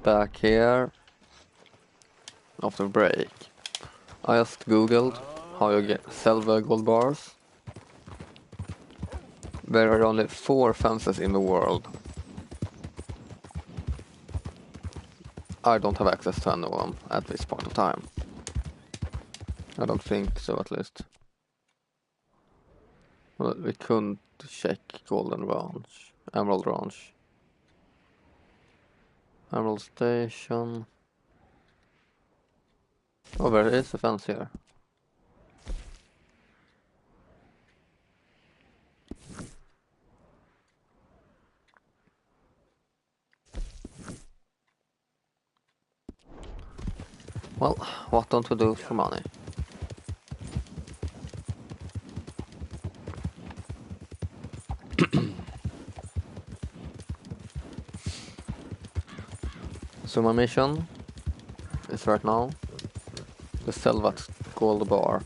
back here after break. I just googled how you get silver gold bars. There are only 4 fences in the world. I don't have access to any of them at this point of time. I don't think so, at least. Well, we couldn't check Golden Ranch, Emerald Ranch, Emerald Station. Oh, there is a fence here. Well, what don't we do for money? So my mission is right now to sell that gold bar.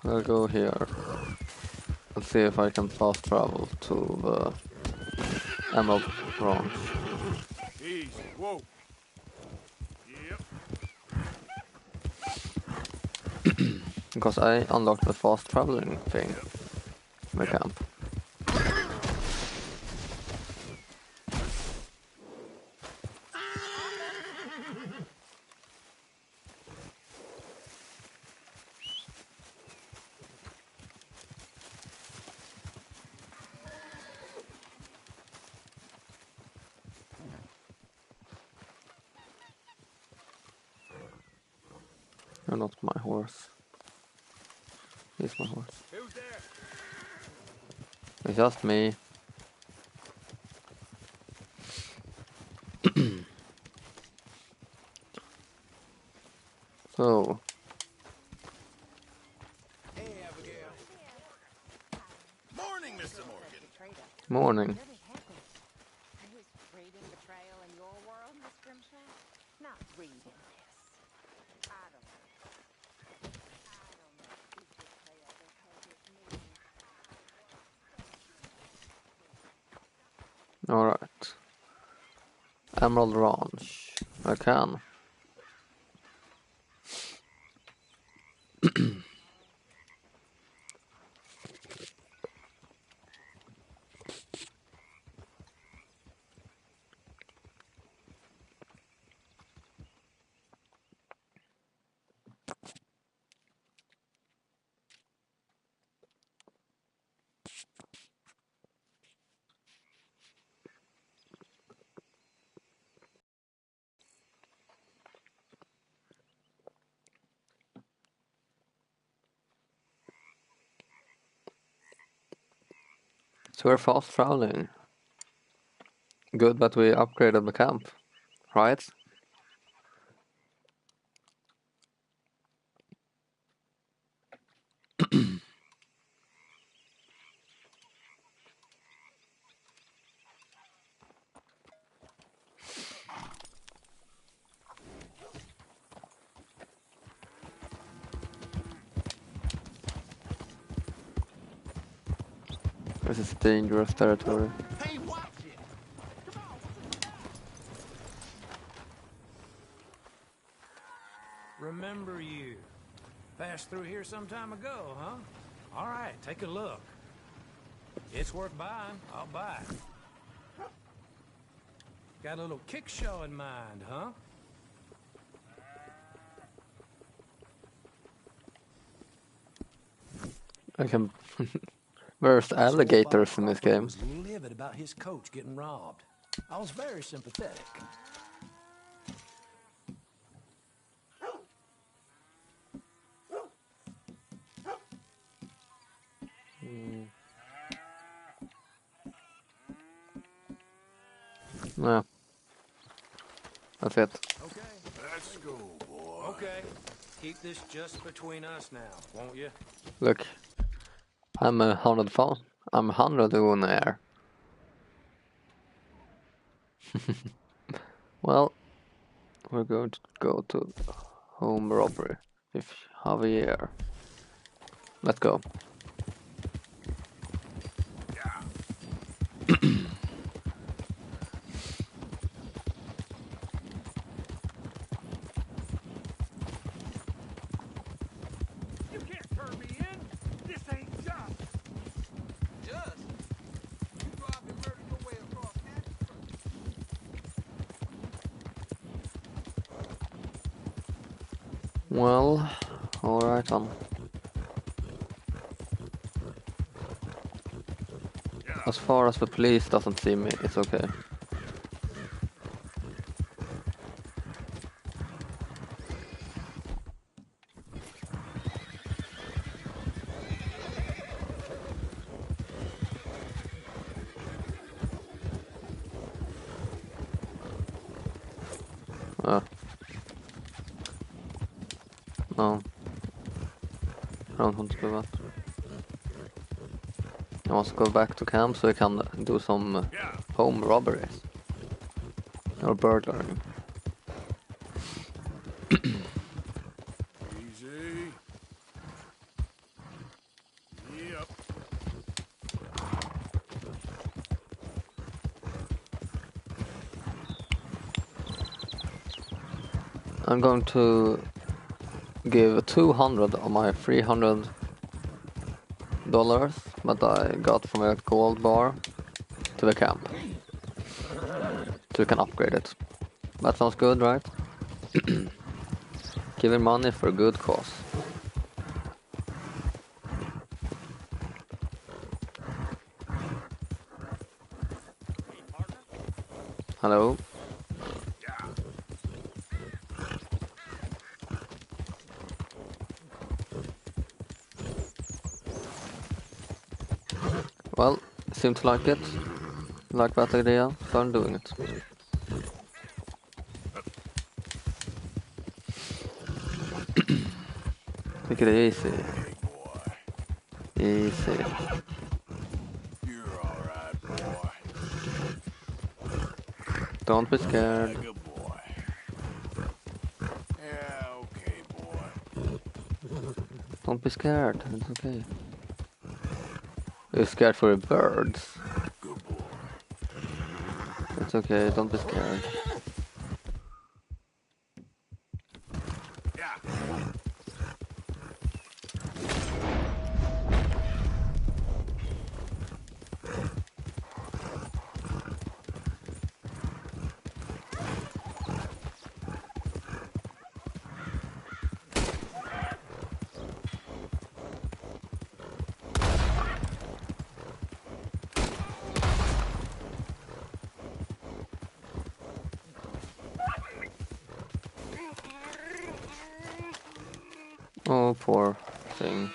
I'll go here and see if I can fast travel to the Emerald Ranch. Easy. Whoa. Yep. Because I unlocked the fast traveling thing in the camp. You're not my horse. He's my horse. Who's there? It's just me. So, Hey, Abigail. Morning, Mr. Morgan. morning. Really happened. I was reading betrayal in your world, Miss Grimshaw. Not reading this. I don't know. I don't know who's betrayal because it's me. Alright. Emerald Ranch. I can. So we're fast traveling. Good that we upgraded the camp, right? This is dangerous territory. Hey, watch it. Remember you. Passed through here some time ago, huh? All right, take a look. It's worth buying. I'll buy it. Got a little kick show in mind, huh? I can. There's alligators in this game. Was livid about his coach getting robbed. I was very sympathetic. Yeah. That's it. Okay. Let's go, boy. Okay. Keep this just between us now, won't you? Look. I'm 100 phone. I'm 100 in the air. Well, we're going to go to home robbery with Javier. Let's go. Yeah. You can't turn me in. This ain't just. Just? You robbed and murdered your way across Hattiesburg. Well, alright then. As far as the police doesn't see me, it's okay. No. I don't want to do that. I want to go back to camp so I can do some home robberies. Or burglary. Easy. Yep. I'm going to give 200 of my $300 that I got from a gold bar to the camp. So we can upgrade it. That sounds good, right? Giving money for a good cause. Hello? Well, seem to like it. Like that idea, so I'm doing it. Take it easy. Hey, boy. Easy. You're all right, boy. Don't be scared. Good boy. Yeah, okay, boy. Don't be scared. It's okay. You're scared for the birds. Good boy. It's okay, don't be scared. Yeah. Oh, poor thing.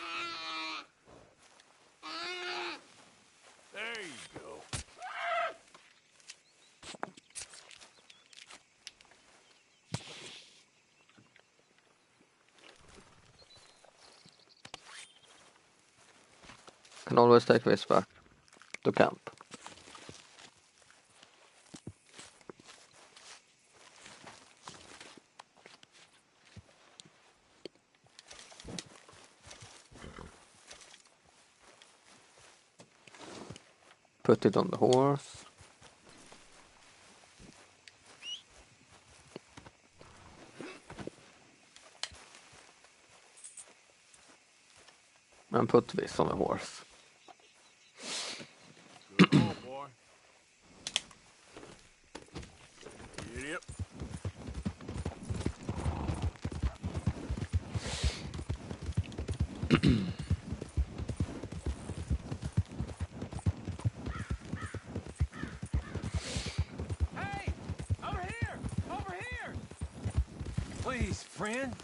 There you go. Can always take this back to camp. Put it on the horse. And put this on the horse. Good on, boy. Yep. Hey! Over here! Over here! Please, friend.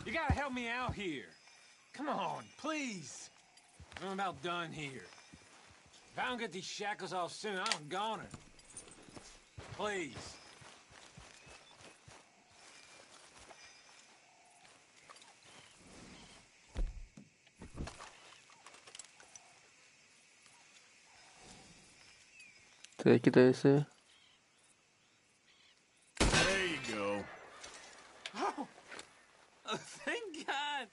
You gotta help me out here. Come on, please. I'm about done here. If I don't get these shackles off soon, I'm a goner. Please. Take it easy. There you go. Oh, thank God.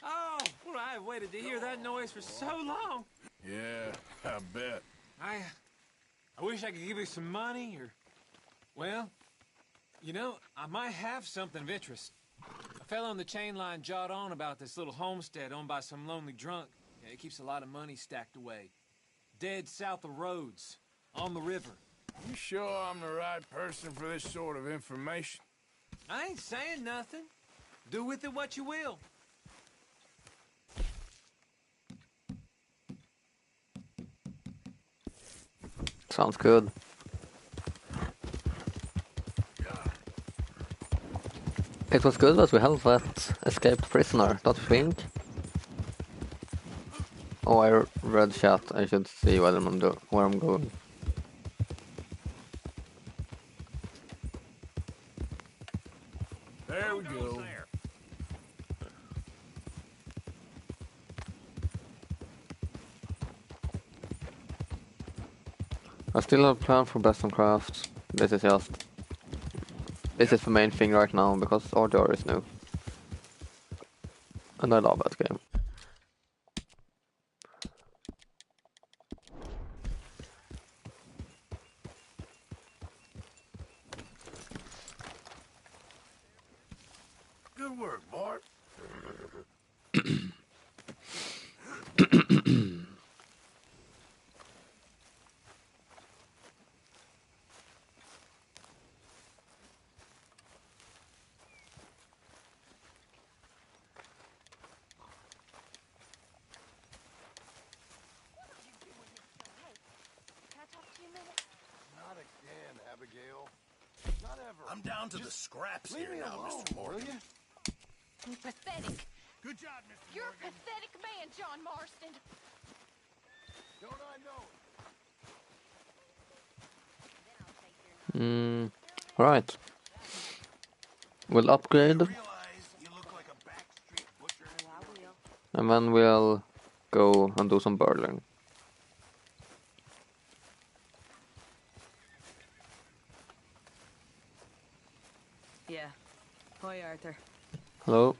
Oh, well, I've waited to hear that noise for so long. Yeah, I bet. I I wish I could give you some money, or... Well, you know, I might have something of interest. A fellow on the chain line jawed on about this little homestead owned by some lonely drunk. Yeah, he keeps a lot of money stacked away. Dead south of Rhodes, on the river. You sure I'm the right person for this sort of information? I ain't saying nothing. Do with it what you will. Sounds good. It was good that we helped that escaped prisoner, don't you think? Oh, I read chat. I should see where I'm going. There we go. I still have a plan for Bestsson Craft. This is the main thing right now because RDR is new. And I love that game. Good work, Bart. Can I talk to you a minute? Not again, Abigail. Not ever. I'm down to the scraps Leave here me now, alone, Mr. Morgan. will you? You're pathetic. Good job, Mr. You're a Morgan. pathetic man, John Marston. Don't I know it? Right. We'll upgrade, Realize you look like a backstreet butcher. Oh, I will. and then we'll go and do some burling. Yeah. Hoi, Arthur. Hello?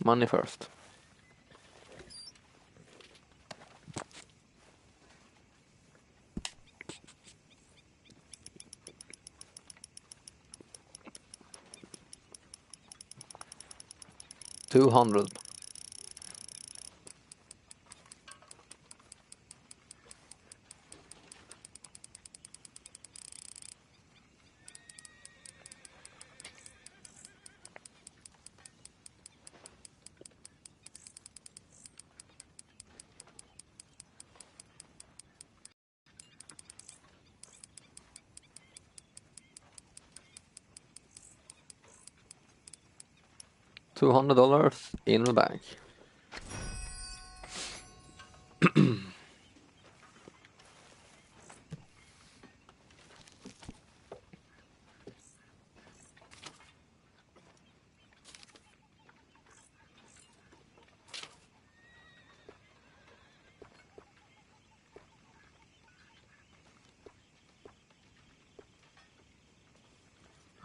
Money first. $200. $200 in the bank.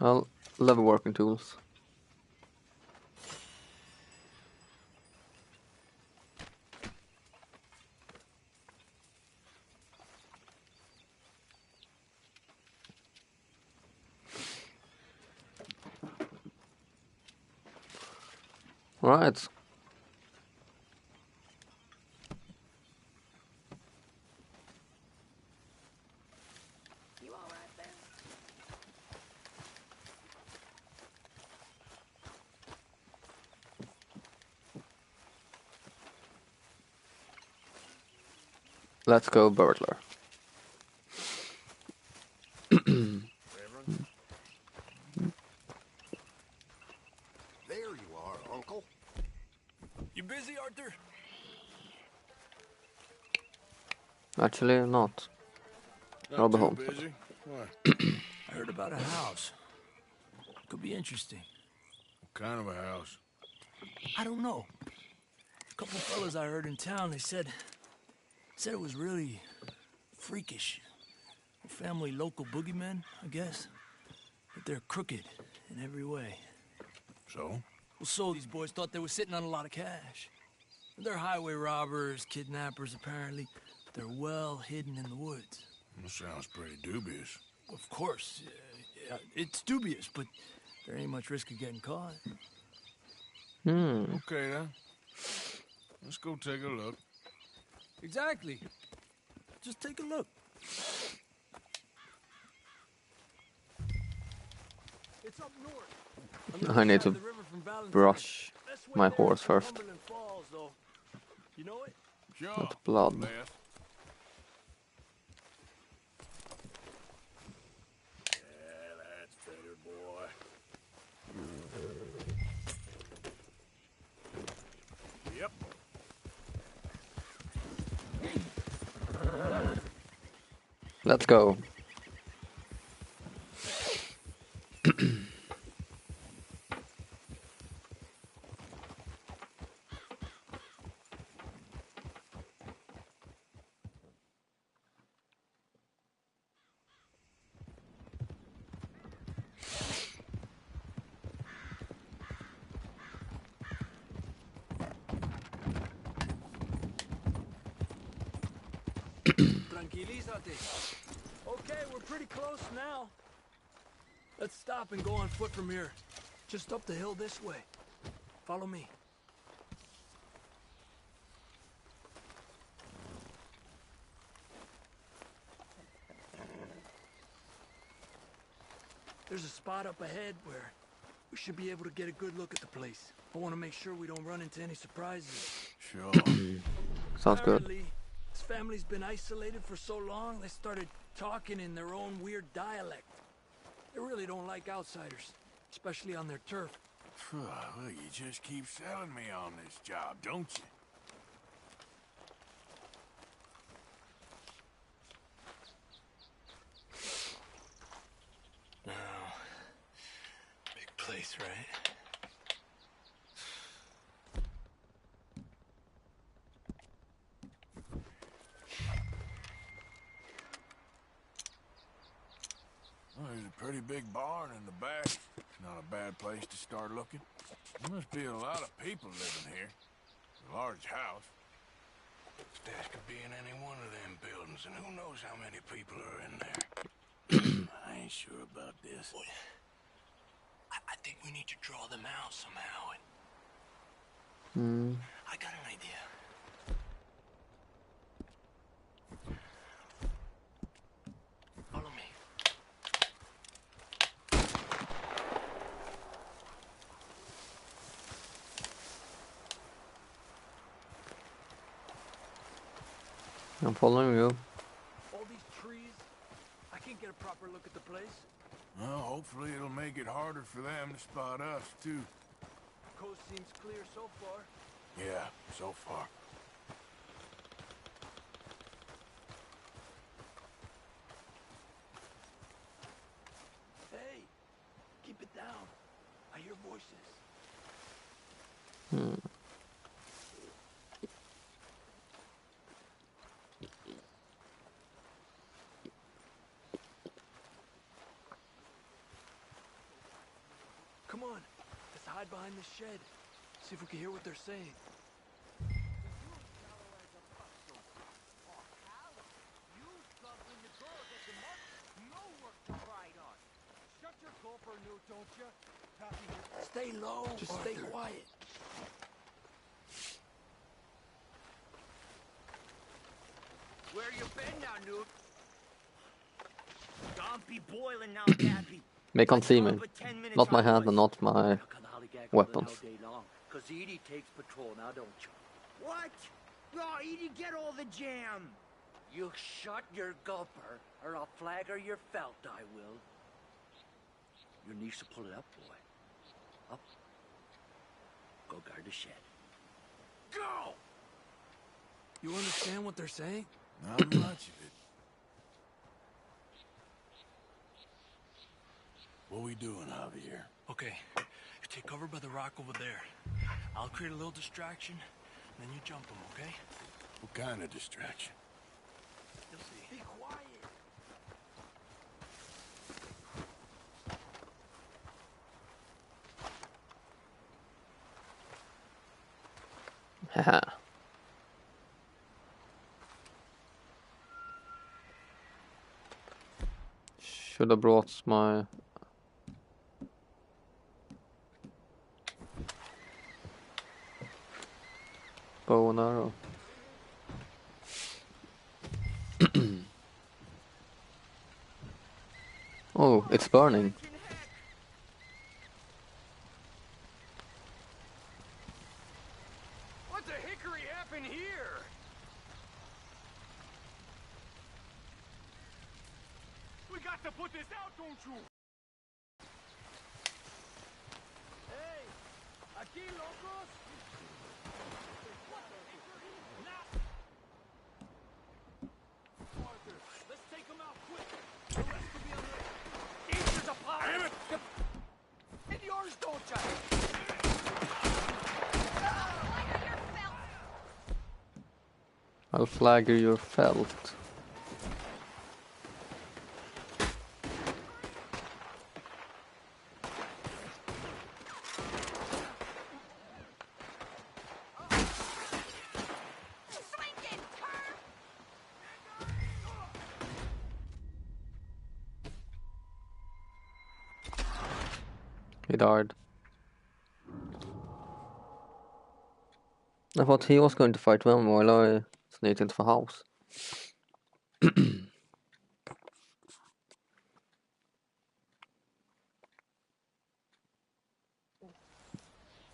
I'll level working tools. Right. You all right there? Let's go burglar. There you are, Uncle. You busy, Arthur? Actually, not. I'll Not be too home. busy. What? I heard about a house. Could be interesting. What kind of a house? I don't know. A couple fellas I heard in town, they said it was really freakish. A family local boogeymen, I guess. But they're crooked in every way. So? Well, so these boys thought they were sitting on a lot of cash. They're highway robbers, kidnappers, apparently. But they're well hidden in the woods. That sounds pretty dubious. Of course, yeah, it's dubious, but there ain't much risk of getting caught. Okay, then. Let's go take a look. Exactly. Just take a look. It's up north. I need to brush my horse first. Falls, though. You know it? Sure. That's blood. Les. Yeah, that's better, boy. Yep. Let's go. Tranquilízate. Okay, we're pretty close now. Let's stop and go on foot from here. Just up the hill this way. Follow me. There's a spot up ahead where we should be able to get a good look at the place. I want to make sure we don't run into any surprises. Sure. Sounds good. Apparently, this family's been isolated for so long, they started talking in their own weird dialect. They really don't like outsiders, especially on their turf. Well, you just keep selling me on this job, don't you? Oh, big place, right? Well, there's a pretty big barn in the back. It's not a bad place to start looking. There must be a lot of people living here. A large house. Stash could be in any one of them buildings, and who knows how many people are in there. I ain't sure about this. Boy, I think we need to draw them out somehow. I got an idea. Follow me. I'm following you. All these trees, I can't get a proper look at the place. Well, hopefully it'll make it harder for them to spot us, too. Coast seems clear so far. Yeah, so far. Hey, keep it down. I hear voices. Come on, let's hide behind this shed. See if we can hear what they're saying. Stay low, just stay quiet. Where you been now, Newt? Don't be boiling now, Dappy. They can't see me. Not my hand and not my weapons. Cause Edie takes patrol now, don't you? What? No, Edie, get all the jam. You shut your gulper, or I'll flagger your felt, I will. Your niece will pull it up, boy. Up. Go guard the shed. Go! You understand what they're saying? Not much of it. What we doing, Javier? Okay, you take cover by the rock over there. I'll create a little distraction, and then you jump them, okay? What kind of distraction? You'll see. Be quiet. Haha. Should have brought my bow and arrow. Oh, it's burning. What the hickory happened here? We got to put this out, don't you? Hey, aquí, locos. What the hickory? Now. Arthur, let's take them out quick. The rest will be on the... Easter's a pile. Damn it! And yours, don't you? I'll flagger your felt. He died. I thought he was going to fight them while I sneaked into the house.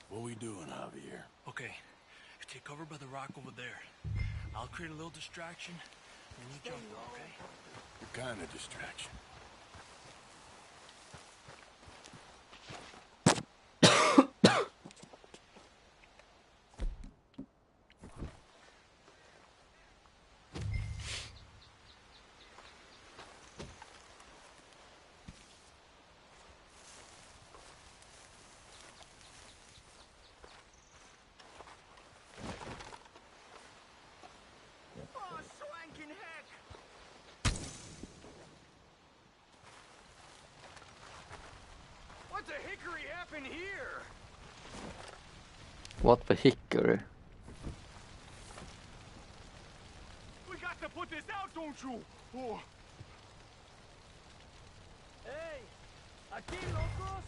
What we doing, Javier? Okay, take cover by the rock over there. I'll create a little distraction, and you jump, okay? What kind of distraction? Oh, swanking heck! What the hickory happened here? What the hickory? We got to put this out, don't you? Oh. Hey, aquí, locos.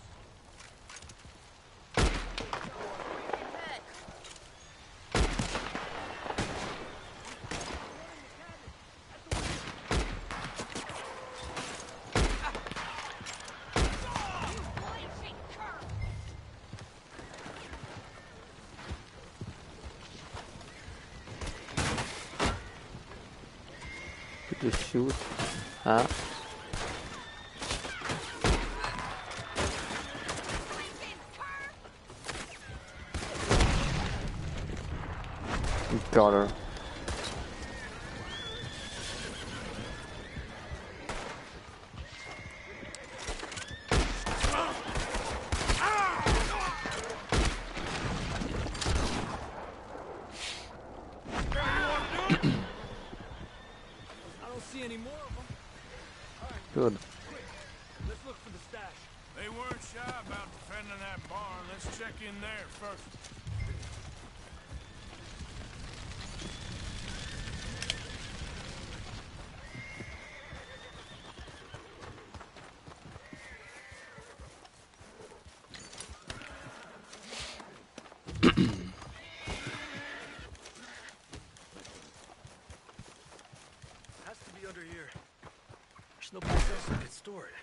Did you shoot? Huh? Got her. I don't see any more of them. Good. Let's look for the stash. They weren't shy about defending that barn. Let's check in there first. Has to be under here. There's no place else I could store it.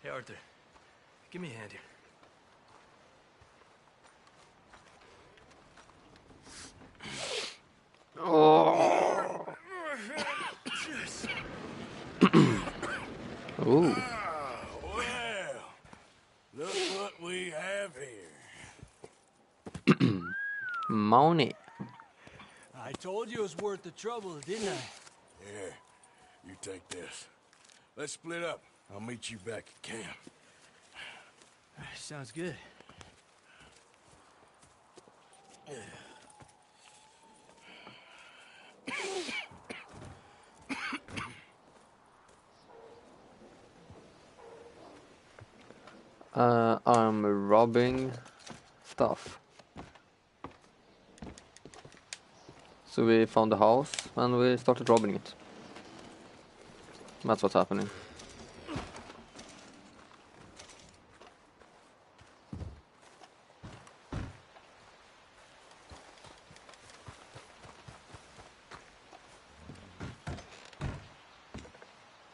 Hey, Arthur. Give me a hand here. Ooh. Well, look what we have here. Money. I told you it was worth the trouble, didn't I? Yeah, you take this. Let's split up. I'll meet you back at camp. Sounds good. I'm robbing stuff. So we found the house and we started robbing it. That's what's happening.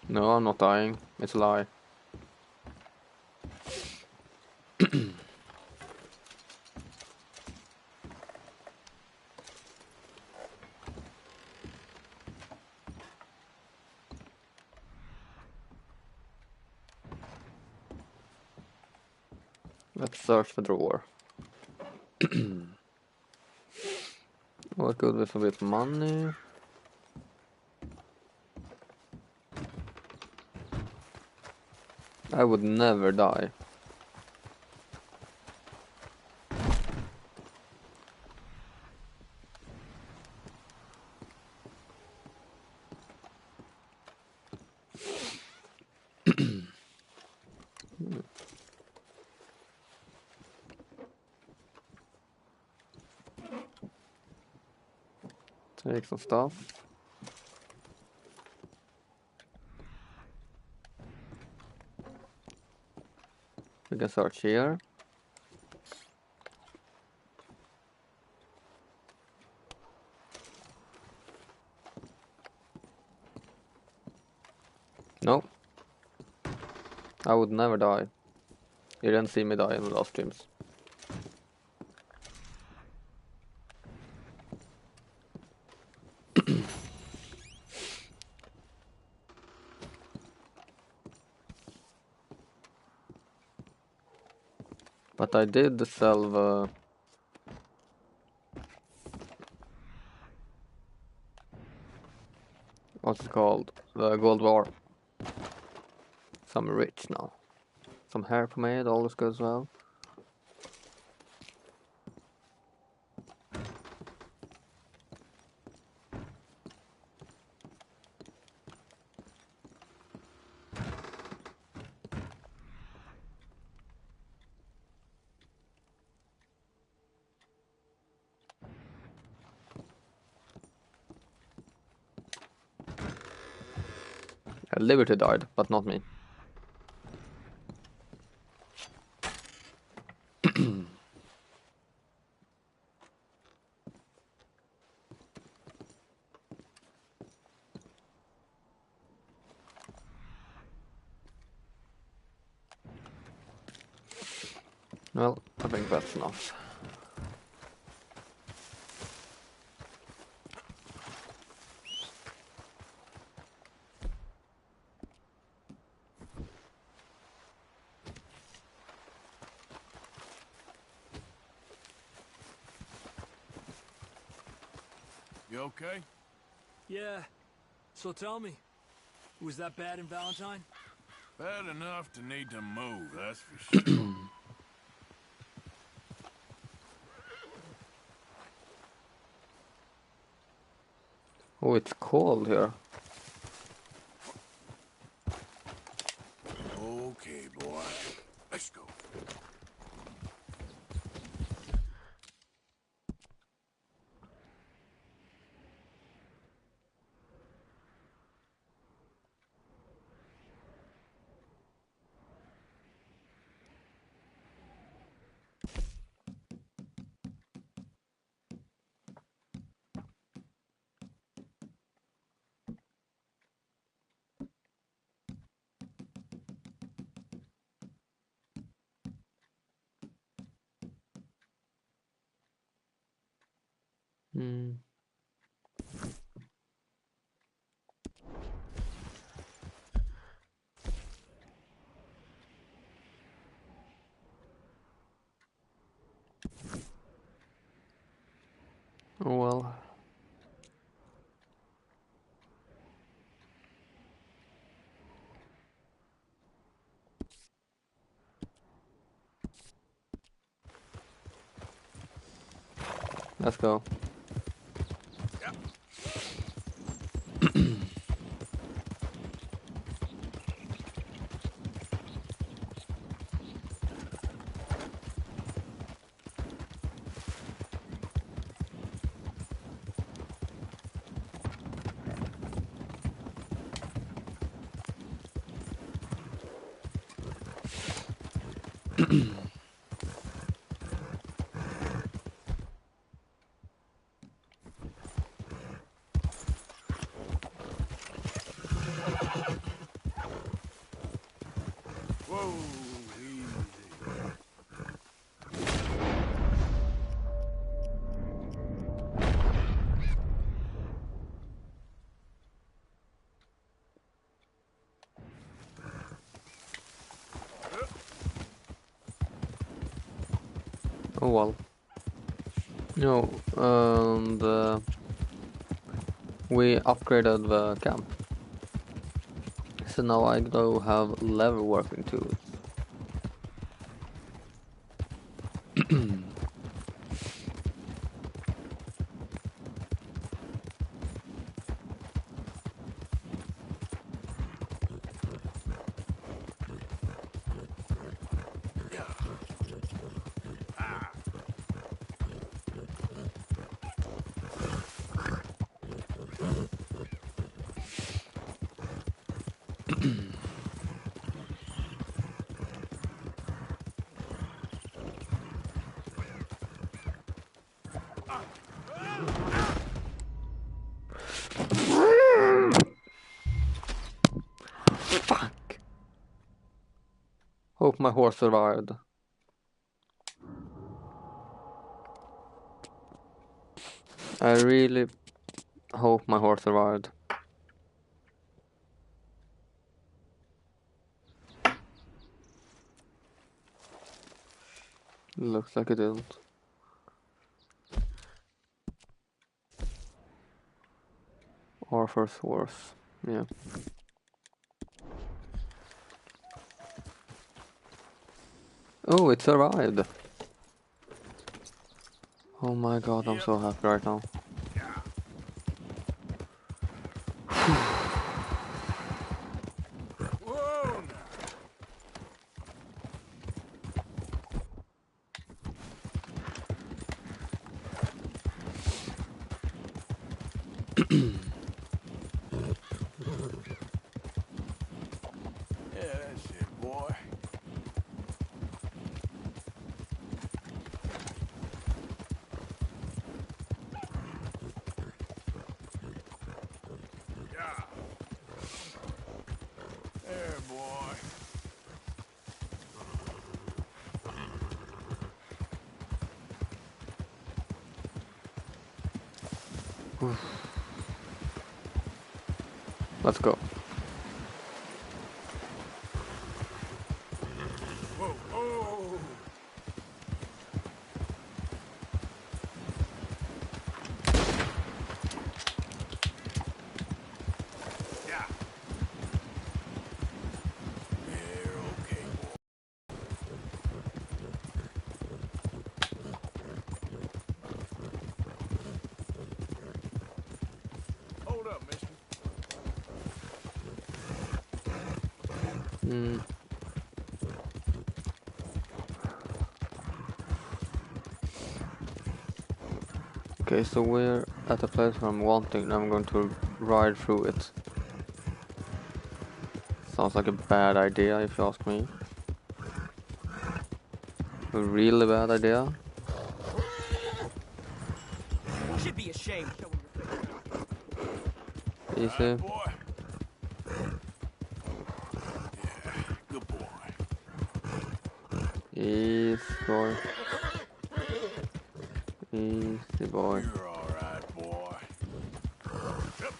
No, I'm not dying. It's a lie. Let's search the drawer. What good with a bit of money? I would never die. Take some stuff. We can search here. No. I would never die. You didn't see me die in the last streams. But I did sell the... What's it called? The gold bar. So I'm rich now. Some hair pomade, all is good as well. Liberty died, but not me. Well, I think that's enough. You okay? Yeah. So tell me, was that bad in Valentine? Bad enough to need to move, that's for sure. Oh, it's cold here. Okay, boy. Let's go. Hmm. Oh well. Let's go. Whoa, easy. Oh well. No, and we upgraded the camp. So now I do have leather working tools. Fuck! Hope my horse survived. I really hope my horse survived. Looks like it didn't. Arthur's horse. Yeah. Oh, it survived! Oh my god, I'm so happy right now. Whoa, yeah, that's it, boy. Yeah. There, boy. Let's go. Whoa, oh. Yeah. You're okay, boy. Hold up, mister. Hmm. Okay, so we're at a place where I'm wanting and I'm going to ride through it. Sounds like a bad idea if you ask me. A really bad idea. Should be ashamed showing your face. Easy. Right, boy. Yeah, good boy. Easy boy. Easy boy. You're all right, boy. Yep.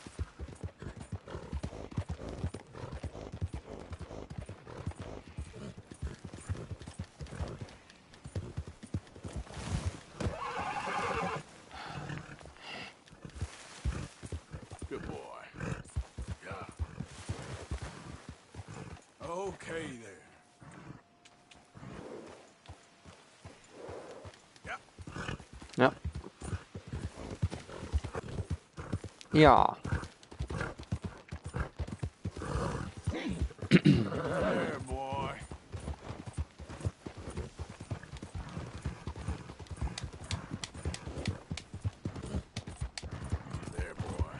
Good boy. Yeah. Okay there. Yep. Yeah. Yeah. There, boy. There, boy.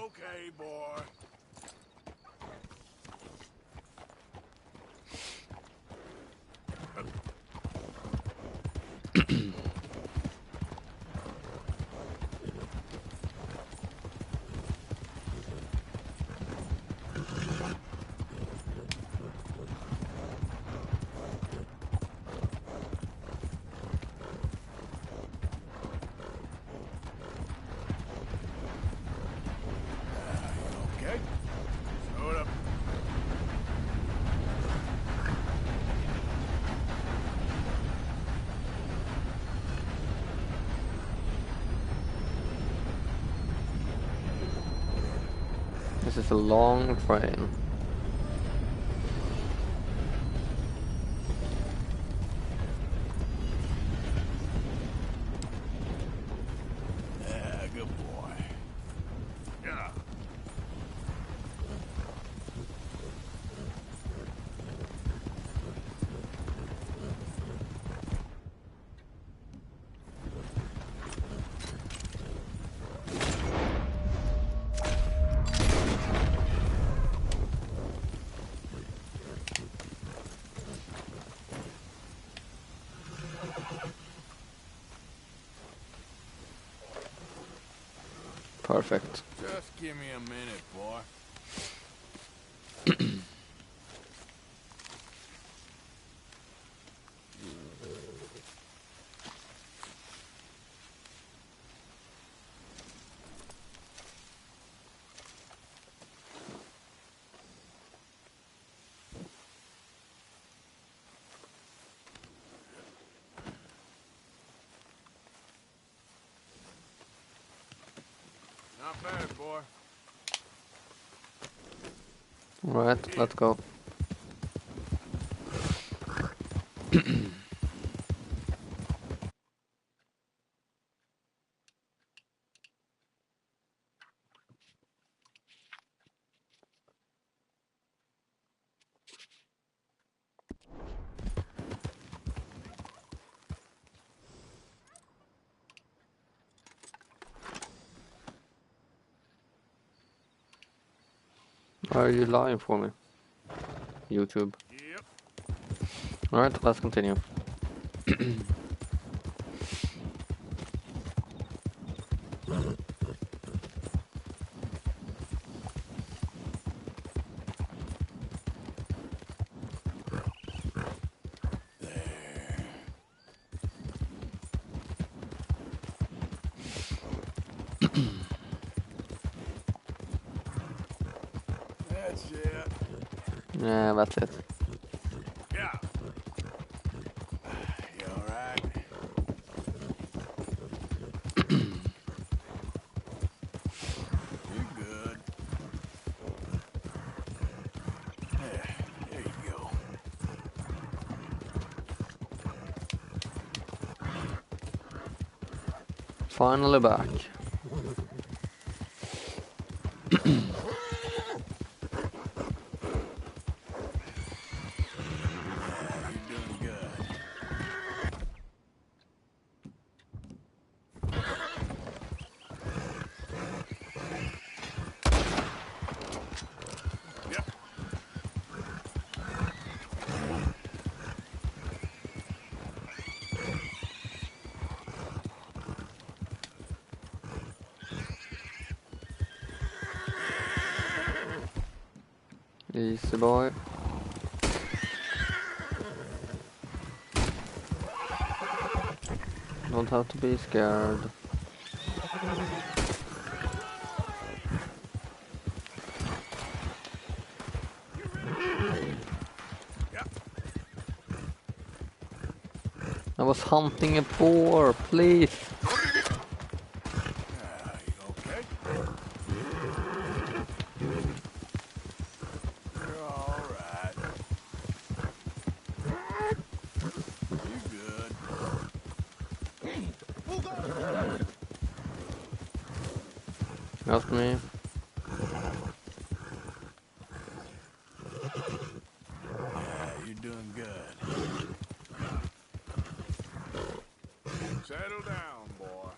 okay, boy. Okay. Hold up. This is a long train. Yeah, good boy. Yeah. Perfect. Just give me a minute, boy. Not bad, boy. Alright, let's go. Why are you lying for me? YouTube. Yep. Alright, let's continue. That's it. Yeah, that's it. Yeah. You alright? You good? Yeah, there you go. Finally back. Yeah, you're doing good. Yep. Easy boy. Don't have to be scared. Yep. I was hunting a boar, please. You okay? You're alright. You good? Help me. Yeah, you're doing good. Settle down, boy.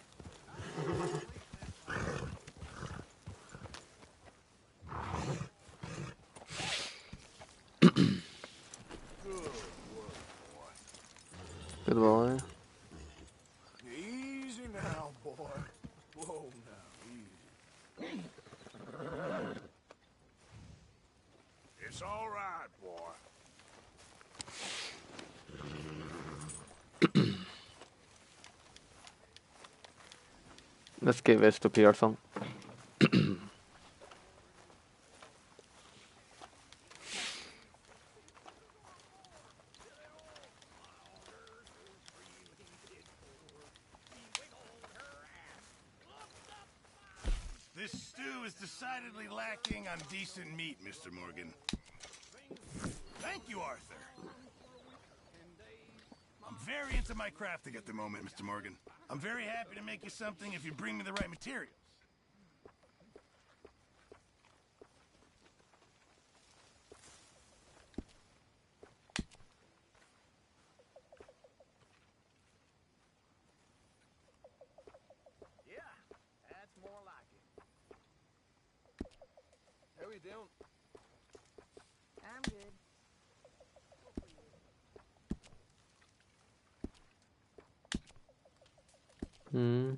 It's all right, boy. Let's give this to Pearson. This stew is decidedly lacking on decent meat, Mr. Morgan. Thank you, Arthur. I'm very into my crafting at the moment, Mr. Morgan. I'm very happy to make you something if you bring me the right materials. Yeah, that's more like it. How we doing? I'm good. Hmm.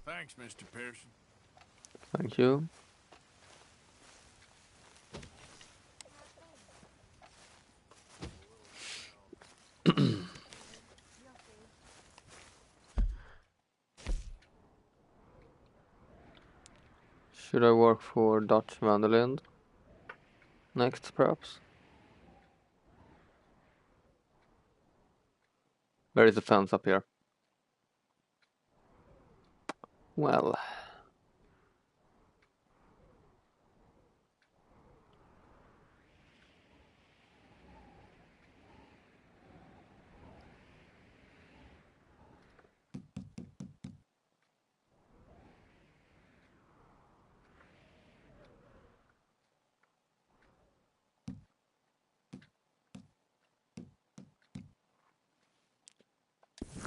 Thanks, Mr. Pearson. Thank you. Should I work for Dutch Vanderland next, perhaps? There is a fence up here. Well.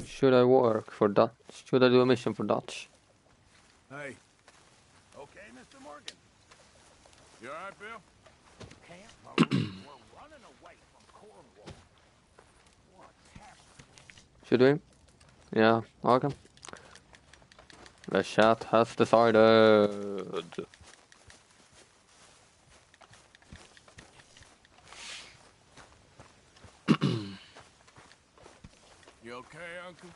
Should I work for Dutch? Should I do a mission for Dutch? Hey. Okay, Mr. Morgan. You all right, Bill? Can't believe we're running away from Cornwall. What's happening? Should we? Yeah, okay. The chat has decided. You okay, Uncle?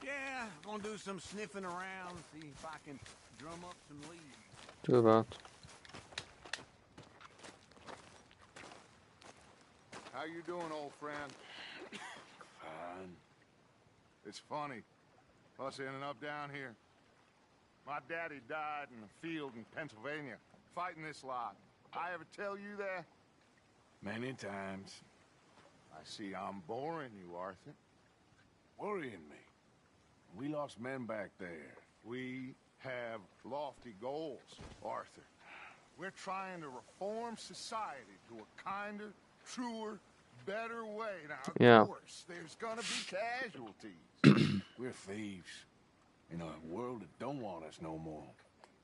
Yeah, gonna do some sniffing around, see if I can drum up some leads. Do that. How you doing, old friend? Fine. It's funny, us ending up down here. My daddy died in a field in Pennsylvania, fighting this lot. I ever tell you that? Many times. I see I'm boring you, Arthur. Worrying me. We lost men back there. We have lofty goals, Arthur. We're trying to reform society to a kinder, truer, better way. Now, Yeah. of course, there's gonna be casualties. We're thieves. In a world that don't want us no more.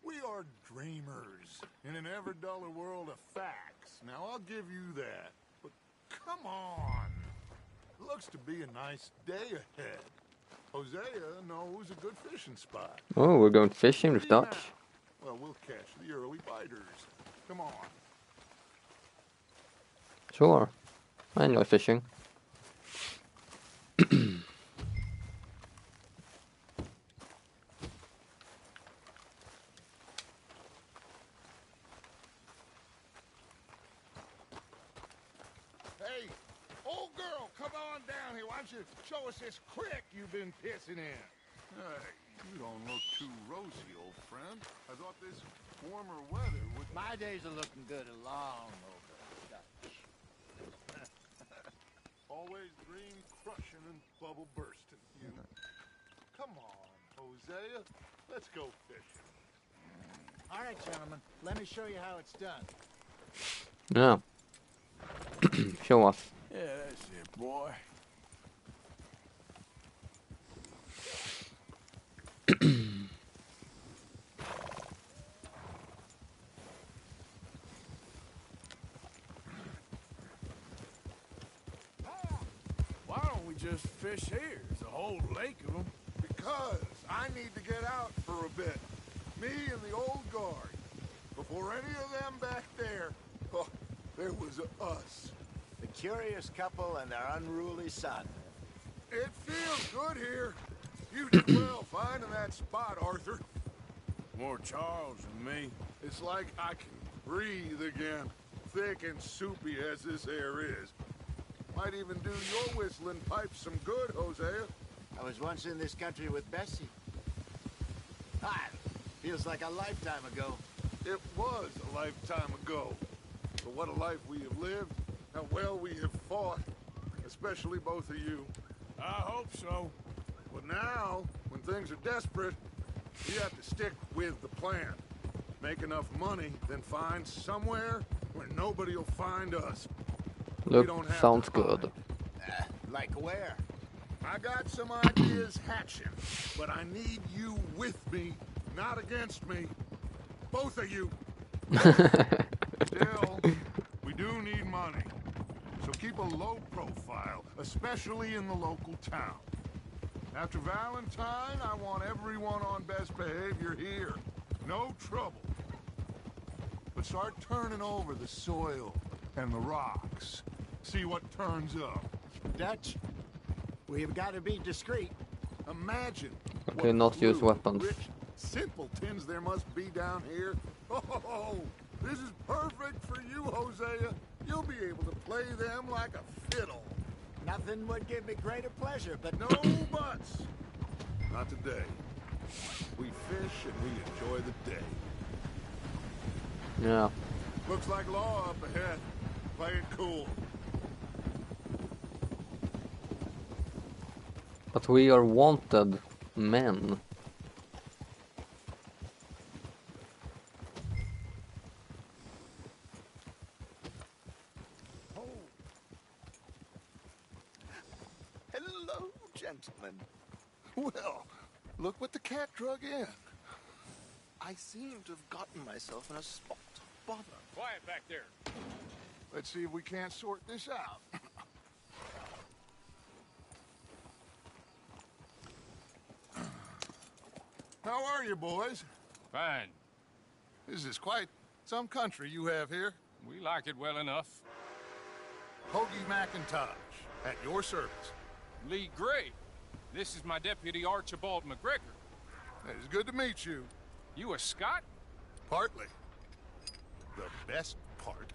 We are dreamers in an ever duller world of facts. Now, I'll give you that. But come on. Looks to be a nice day ahead. Hosea knows a good fishing spot. Oh, we're going fishing with Leave now. Dutch. Well, we'll catch the early biters. Come on. Sure. I enjoy fishing. Hey, old girl, come on down here. Why don't you show us this creek you've been pissing in? Hey, you don't look too rosy, old friend. I thought this warmer weather would... My days are looking good along over Dutch. Always dream crushing and bubble bursting, you. Come on, Hosea. Let's go fishing. All right, gentlemen. Let me show you how it's done. Yeah. Show us. Yeah, that's it, boy. Why don't we just fish here? There's a whole lake of them. Because I need to get out for a bit. Me and the old guard. Before any of them back there, oh, there was us. The curious couple and their unruly son. It feels good here. You did well finding that spot, Arthur. More Charles than me. It's like I can breathe again. Thick and soupy as this air is. Might even do your whistling pipes some good, Hosea. I was once in this country with Bessie. Ah, feels like a lifetime ago. It was a lifetime ago. But what a life we have lived. How well we have fought. Especially both of you. I hope so. But now, when things are desperate, we have to stick with the plan. Make enough money, then find somewhere where nobody will find us. Look, sounds good. Like where? I got some ideas hatching, but I need you with me, not against me. Both of you. Still, we do need money. So keep a low profile, especially in the local town. After Valentine, I want everyone on best behavior here. No trouble. But start turning over the soil and the rocks. See what turns up. Dutch, we've got to be discreet. Imagine Okay, what not use blue, weapons. rich simpletons there must be down here. Oh, this is perfect for you, Hosea. You'll be able to play them like a fiddle. Nothing would give me greater pleasure, but No buts. Not today. We fish and we enjoy the day. Yeah. Looks like law up ahead. Play it cool. But we are wanted men. Hello, gentlemen. Well, look what the cat drug in. I seem to have gotten myself in a spot of bother. Quiet back there. Let's see if we can't sort this out. How are you, boys? Fine. This is quite some country you have here. We like it well enough. Hoagie McIntosh, at your service. Lee Gray. This is my deputy Archibald McGregor. It's good to meet you. You a Scot? Partly. The best part.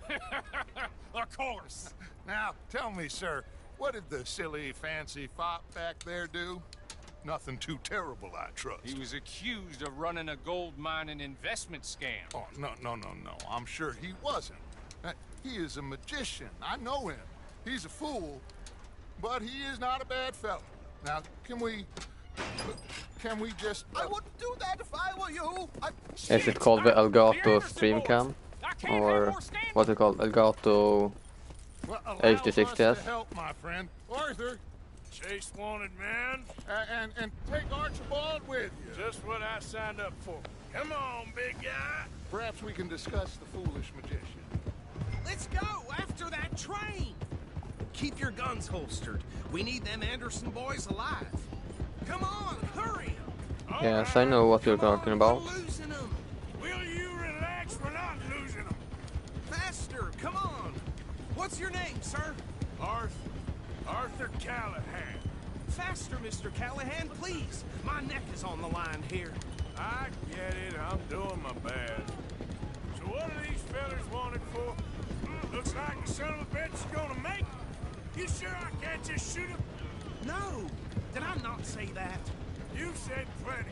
Of course. Now, tell me, sir, what did the silly, fancy fop back there do? Nothing too terrible, I trust. He was accused of running a gold mining investment scam. Oh, no. I'm sure he wasn't. He is a magician. I know him. He's a fool, but he is not a bad fellow. Now, can we just... I wouldn't do that if I were you. Is it called the Elgato stream cam? Or what's it called? Elgato Well, allow HD us 60s? to help, my friend. Arthur, Chase wanted, man. and take Archibald with you. Just what I signed up for. Come on, big guy. Perhaps we can discuss the foolish magician. Let's go after that train. Keep your guns holstered. We need them Anderson boys alive. Come on, hurry. Yes, I know what you're talking about. We're losing them. Will you relax? We're not losing them. Faster, come on. What's your name, sir? Arthur Callahan. Faster, Mr. Callahan, please. My neck is on the line here. I get it. I'm doing my best. So what are these fellas wanted for? Looks like the son of a bitch is gonna make it. You sure I can't just shoot him? No, did I not say that? You said plenty.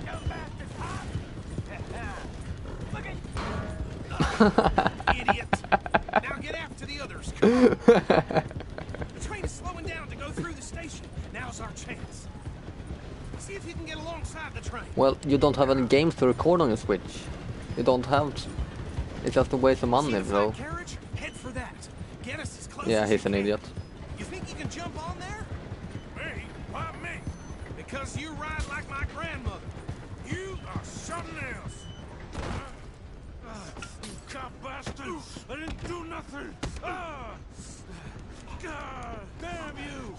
You bastard! Idiot. Now get after the others. Come on. The train is slowing down to go through the station. Now's our chance. See if you can get alongside the train. Well, you don't have any games to record on your Switch. You don't have to. It's just a waste of money, bro. Carriage? Head for that. Get us as close Yeah, as he's you an can. idiot. You think you can jump on there? Me? Why me? Because you ride like my grandmother. You are something else. You cop bastard! I didn't do nothing! Damn you!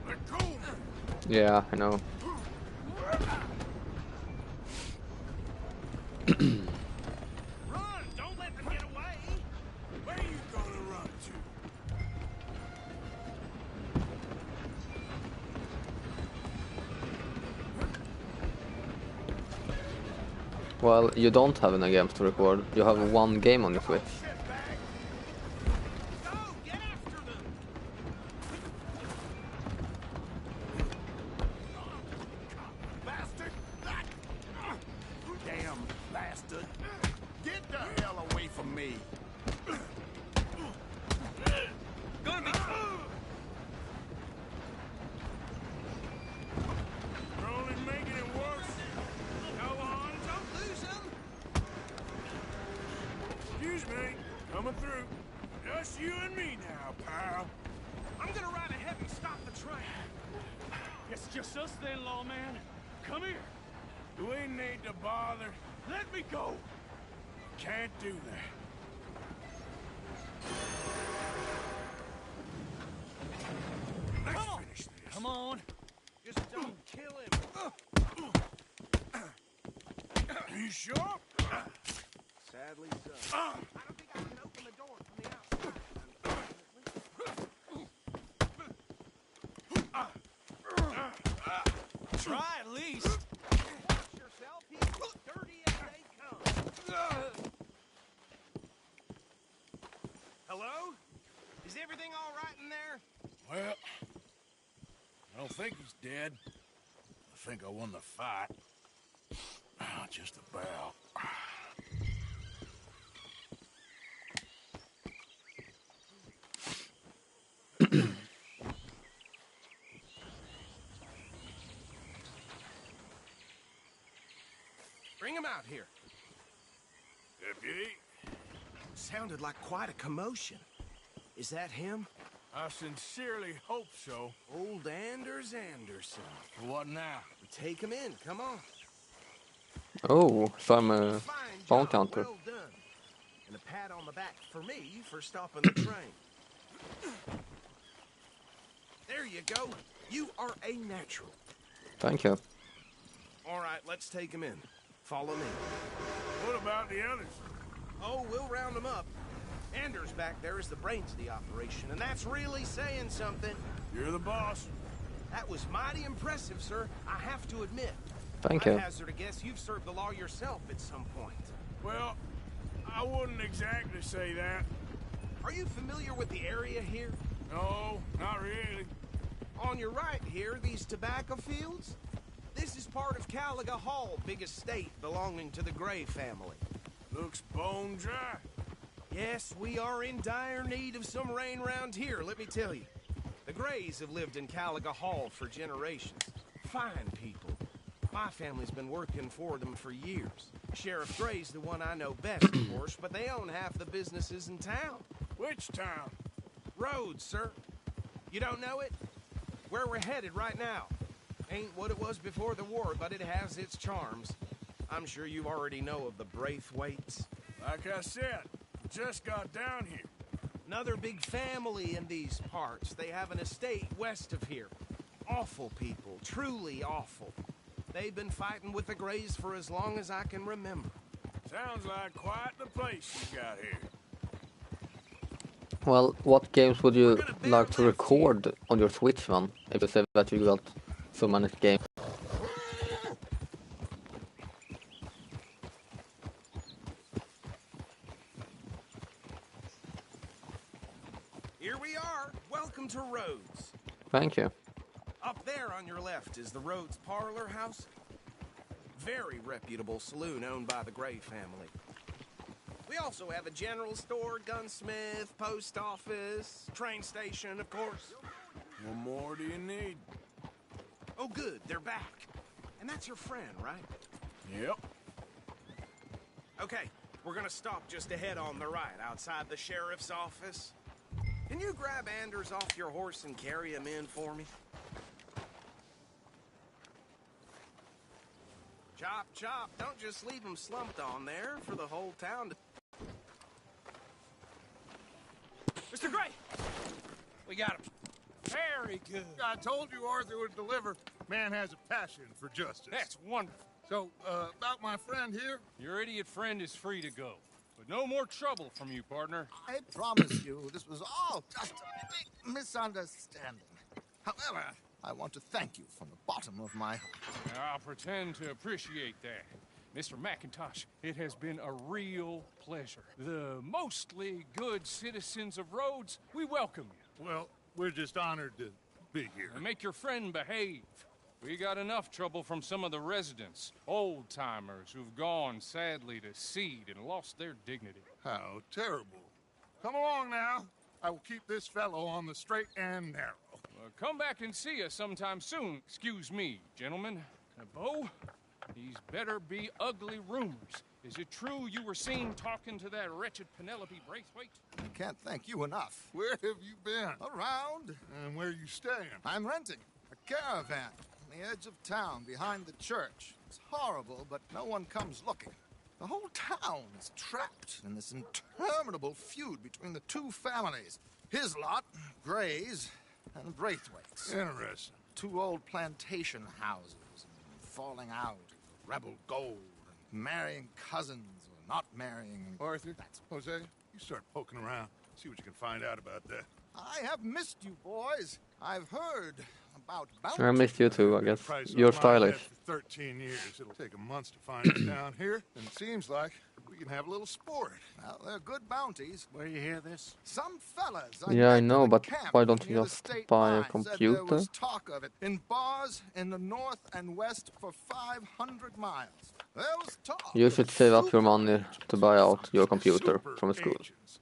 Let go! Yeah, I know. Run! Don't let them get away! Where you gonna run to? Well, you don't have any games to record. You have one game on your Switch. Go! Get after them! Bastard! Damn bastard! Get the hell away from me! Gonna be... You're only making it worse. Go on, don't lose them! Excuse me, coming through. Just you and me now, pal. I'm gonna ride ahead and stop the train. It's just us then, lawman. Come here. We need to bother. Let me go. Can't do that. Let's finish this. Come on. Just don't kill him. You sure? Sadly so. I don't think I can open the door from the outside. Try at least. Watch yourself. He's dirty as they come. Hello? Is everything all right in there? Well, I don't think he's dead. I think I won the fight. Just about. Bring him out here. Deputy, Sounded like quite a commotion. Is that him? I sincerely hope so. Old Anders Anderson. What now? Take him in. Come on. Oh, so I'm a Fine bounty job. hunter. Well done. And a pat on the back for me for stopping the train. There you go. You are a natural. Thank you. All right, let's take him in. Follow me. What about the others? Oh, we'll round them up. Anders back there is the brains of the operation, and that's really saying something. You're the boss. That was mighty impressive, sir. I have to admit. Thank I you. hazard a guess you've served the law yourself at some point. Well, I wouldn't exactly say that. Are you familiar with the area here? No, not really. On your right here, these tobacco fields? This is part of Caliga Hall, big estate belonging to the Gray family. Looks bone dry. Yes, we are in dire need of some rain round here, let me tell you. The Grays have lived in Caliga Hall for generations. Fine people. My family's been working for them for years. Sheriff Gray's the one I know best, of course, but they own half the businesses in town. Which town? Rhodes, sir. You don't know it? Where we're headed right now. Ain't what it was before the war, but it has its charms. I'm sure you already know of the Braithwaites. Like I said, just got down here. Another big family in these parts. They have an estate west of here. Awful people, truly awful. They've been fighting with the Grays for as long as I can remember. Sounds like quite the place you got here. Well, what games would you like to record on your Switch one? If you say that you got so many games. Here we are. Welcome to Rhodes. Thank you. Up there on your left is the Rhodes Parlor House. Very reputable saloon owned by the Gray family. We also have a general store, gunsmith, post office, train station, of course. What more do you need? Oh, good. They're back. And that's your friend, right? Yep. Okay, we're gonna stop just ahead on the right, outside the sheriff's office. Can you grab Anders off your horse and carry him in for me? Chop, chop. Don't just leave him slumped on there for the whole town to... Mr. Gray! got him. Very good. I told you Arthur would deliver. Man has a passion for justice. That's wonderful. So, about my friend here? Your idiot friend is free to go. But no more trouble from you, partner. I promise you this was all just a big misunderstanding. However, I want to thank you from the bottom of my heart. I'll pretend to appreciate that. Mr. McIntosh, it has been a real pleasure. The mostly good citizens of Rhodes, we welcome you. Well, we're just honored to be here. And make your friend behave. We got enough trouble from some of the residents, old-timers who've gone, sadly, to seed and lost their dignity. How terrible. Come along now. I will keep this fellow on the straight and narrow. Come back and see us sometime soon. Excuse me, gentlemen. Bo, these better be ugly rumors. Is it true you were seen talking to that wretched Penelope Braithwaite? I can't thank you enough. Where have you been? Around. And where are you staying? I'm renting a caravan on the edge of town behind the church. It's horrible, but no one comes looking. The whole town is trapped in this interminable feud between the two families. His lot, Gray's, and Braithwaite's. Interesting. Two old plantation houses, falling out, rebel gold, and marrying cousins or not marrying. Arthur, Jose, you start poking around. See what you can find out about that. I have missed you, boys. I've heard about I missed you too, I guess. Price You're on my stylish. head for 13 years. It'll take a month to find us down here, and it seems like we can have a little sport. Well, they're good bounties. Where you hear this? Some fellas. Yeah, I met know, in the but camp why don't you near the just state buy a line. Said there computer? was talk of it in bars in the north and west for 500 miles. There was talk. You of should save up your money to buy out your computer Super from school. agents.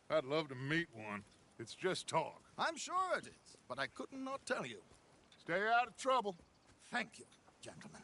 I'd love to meet one. It's just talk. I'm sure it is, but I couldn't not tell you. Stay out of trouble. Thank you, gentlemen.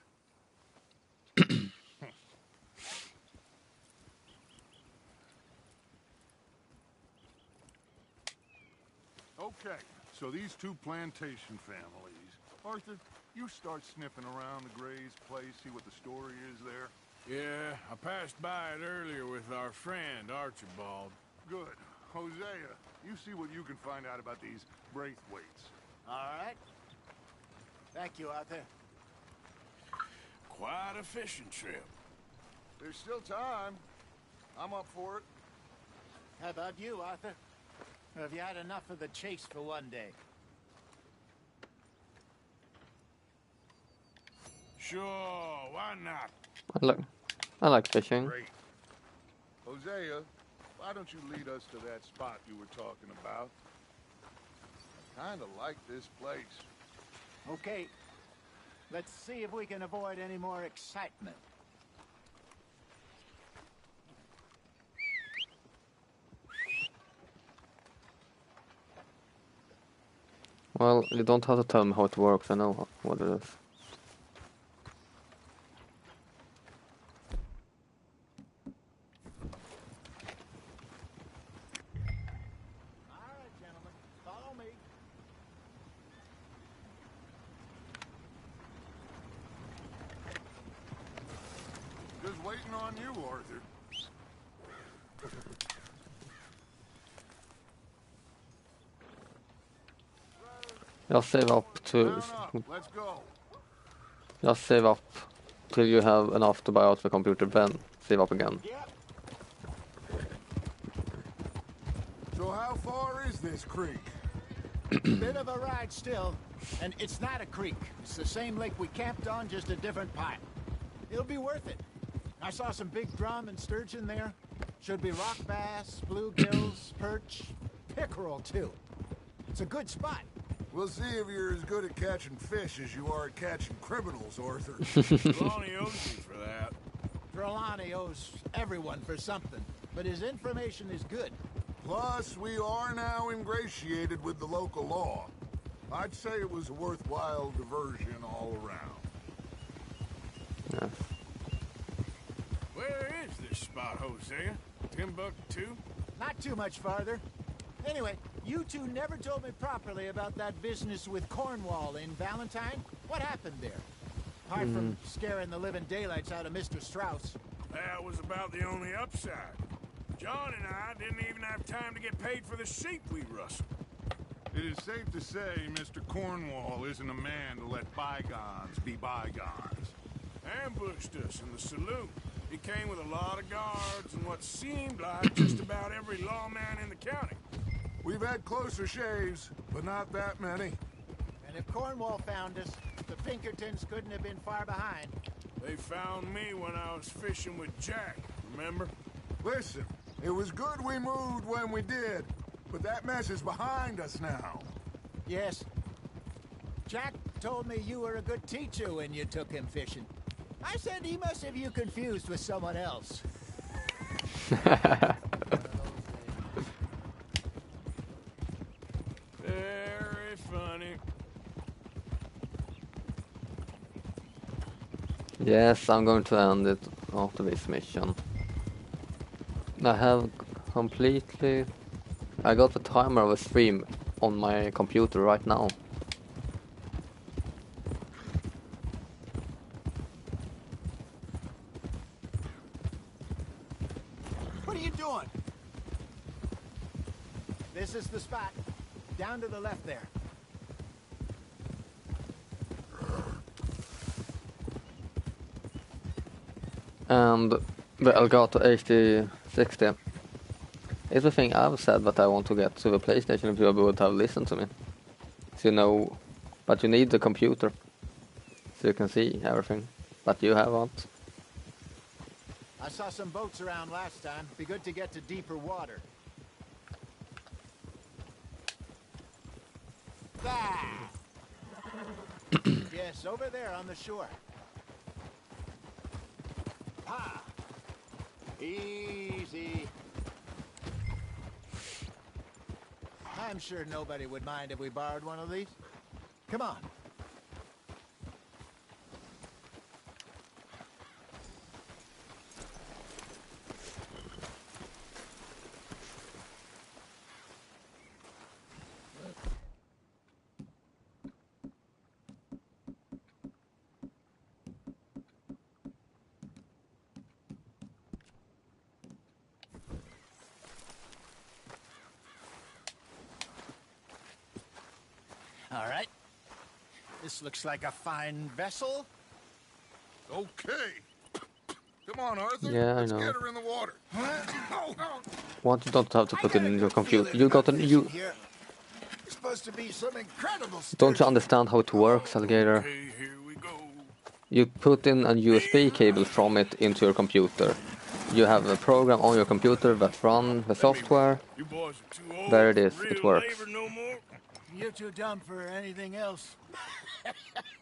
Okay, so these two plantation families. Arthur, you start sniffing around the Gray's place, see what the story is there. Yeah, I passed by it earlier with our friend, Archibald. Good. Hosea, you see what you can find out about these Braithwaites. All right. Thank you, Arthur. Quite a fishing trip. There's still time. I'm up for it. How about you, Arthur? Or have you had enough of the chase for one day? Sure, why not? I like fishing. Great. Hosea, why don't you lead us to that spot you were talking about? I kind of like this place. Okay. Let's see if we can avoid any more excitement. Well, you don't have to tell me how it works, I know what it is. All right, gentlemen. Follow me. Just waiting on you, Arthur. Just save up to... Mount up. Let's go. Just save up till you have enough to buy out the computer, then save up again. So how far is this creek? Bit of a ride still. And it's not a creek. It's the same lake we camped on, just a different part. It'll be worth it. I saw some big drum and sturgeon there. Should be rock bass, bluegills, perch, pickerel too. It's a good spot. We'll see if you're as good at catching fish as you are at catching criminals, Arthur. Trelawney owes you for that. Trelawney owes everyone for something, but his information is good. Plus, we are now ingratiated with the local law. I'd say it was a worthwhile diversion all around. Yes. Where is this spot, Hosea? Timbuktu? Not too much farther. Anyway, you two never told me properly about that business with Cornwall in Valentine. What happened there? Apart from scaring the living daylights out of Mr. Strauss. That was about the only upside. John and I didn't even have time to get paid for the sheep we rustled. It is safe to say Mr. Cornwall isn't a man to let bygones be bygones. Ambushed us in the saloon. He came with a lot of guards and what seemed like just about every lawman in the county. We've had closer shaves, but not that many. And if Cornwall found us, the Pinkertons couldn't have been far behind. They found me when I was fishing with Jack, remember? Listen, it was good we moved when we did, but that mess is behind us now. Yes. Jack told me you were a good teacher when you took him fishing. I said he must have you confused with someone else. Very funny. Yes, I'm going to end it after this mission. I have completely... I got the timer of a stream on my computer right now. What are you doing? This is the spot. Down to the left there. And the Elgato HD60 is the thing I've said that I want to get to the PlayStation if you would have listened to me. So you know, but you need the computer so you can see everything, but you haven't. I saw some boats around last time. Be good to get to deeper water. Ah! Yes, over there on the shore. Ah! Easy. I'm sure nobody would mind if we borrowed one of these. Come on. All right. This looks like a fine vessel. Okay. Come on, Arthur. Yeah, I Let's know. get her in the water. What, you don't have to put it in your computer. You got an you. Here. It's supposed to be some incredible Don't you understand how it works, Alligator? Okay, here we go. You put in a USB cable from it into your computer. You have a program on your computer that runs the software. You boys are too old There it is, for it real works. labor no more. You're too dumb for anything else.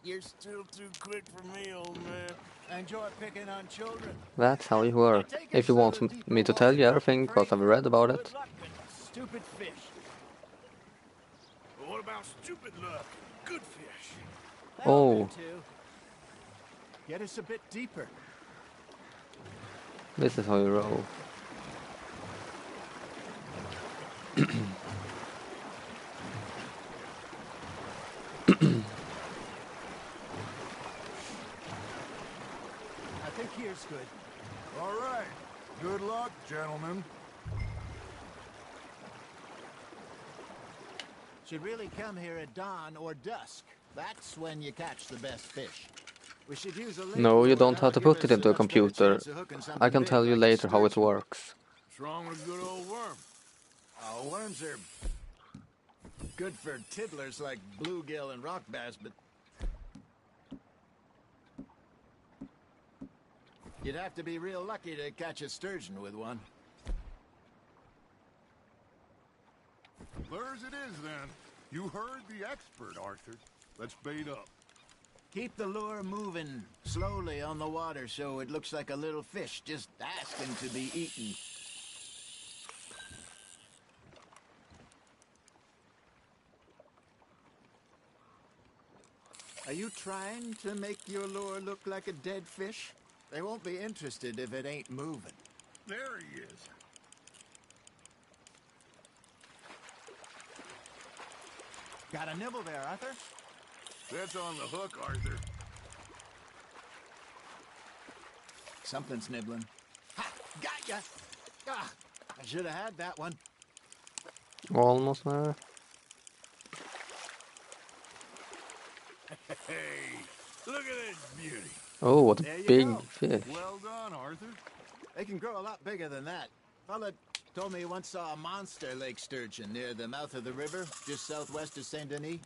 You're still too quick for me, old man. I enjoy picking on children. That's how it works. If you want me to tell you everything, because I've read about it. Good luck and stupid fish. But what about stupid luck? Good fish. Oh. That'll do, too. Get us a bit deeper. This is how you roll. I think here's good. All right. Good luck, gentlemen. Should really come here at dawn or dusk. That's when you catch the best fish. We should use a No, you lure don't have to that'll put give it us into a much better computer. chance of hooking I something can big tell you like a later how it sturgeon. works. What's wrong with a good old worm? Oh, worms are good for tiddlers like bluegill and rock bass, but you'd have to be real lucky to catch a sturgeon with one. Lures it is, then. You heard the expert, Arthur. Let's bait up. Keep the lure moving slowly on the water so it looks like a little fish just asking to be eaten. Are you trying to make your lure look like a dead fish? They won't be interested if it ain't moving. There he is. Got a nibble there, Arthur? That's on the hook, Arthur. Something's nibbling. Ha! Got ya! Ah, I should have had that one. Almost there. Hey, look at this beauty. Oh, what a There you big go. fish. Well done, Arthur. They can grow a lot bigger than that. Fella told me he once saw a monster lake sturgeon near the mouth of the river, just southwest of Saint Denis.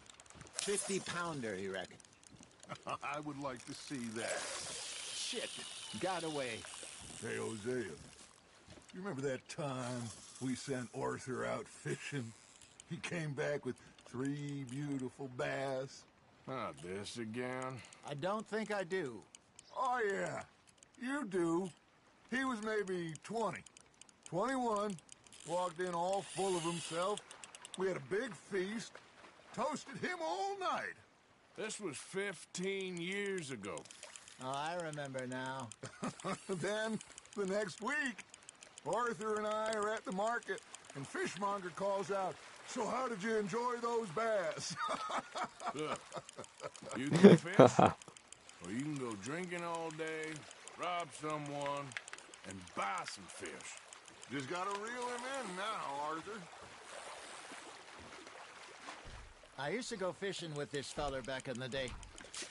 50-pounder, he reckoned. I would like to see that. Shit, got away. Hey, Hosea, you remember that time we sent Arthur out fishing? He came back with 3 beautiful bass. Not this again. I don't think I do. Oh, yeah, you do. He was maybe 20, 21, walked in all full of himself. We had a big feast, toasted him all night. This was 15 years ago. Oh, I remember now. Then, the next week, Arthur and I are at the market, and Fishmonger calls out, "So how did you enjoy those bass?" Look, you can fish, or you can go drinking all day, rob someone, and buy some fish. Just gotta reel him in now, Arthur. I used to go fishing with this feller back in the day.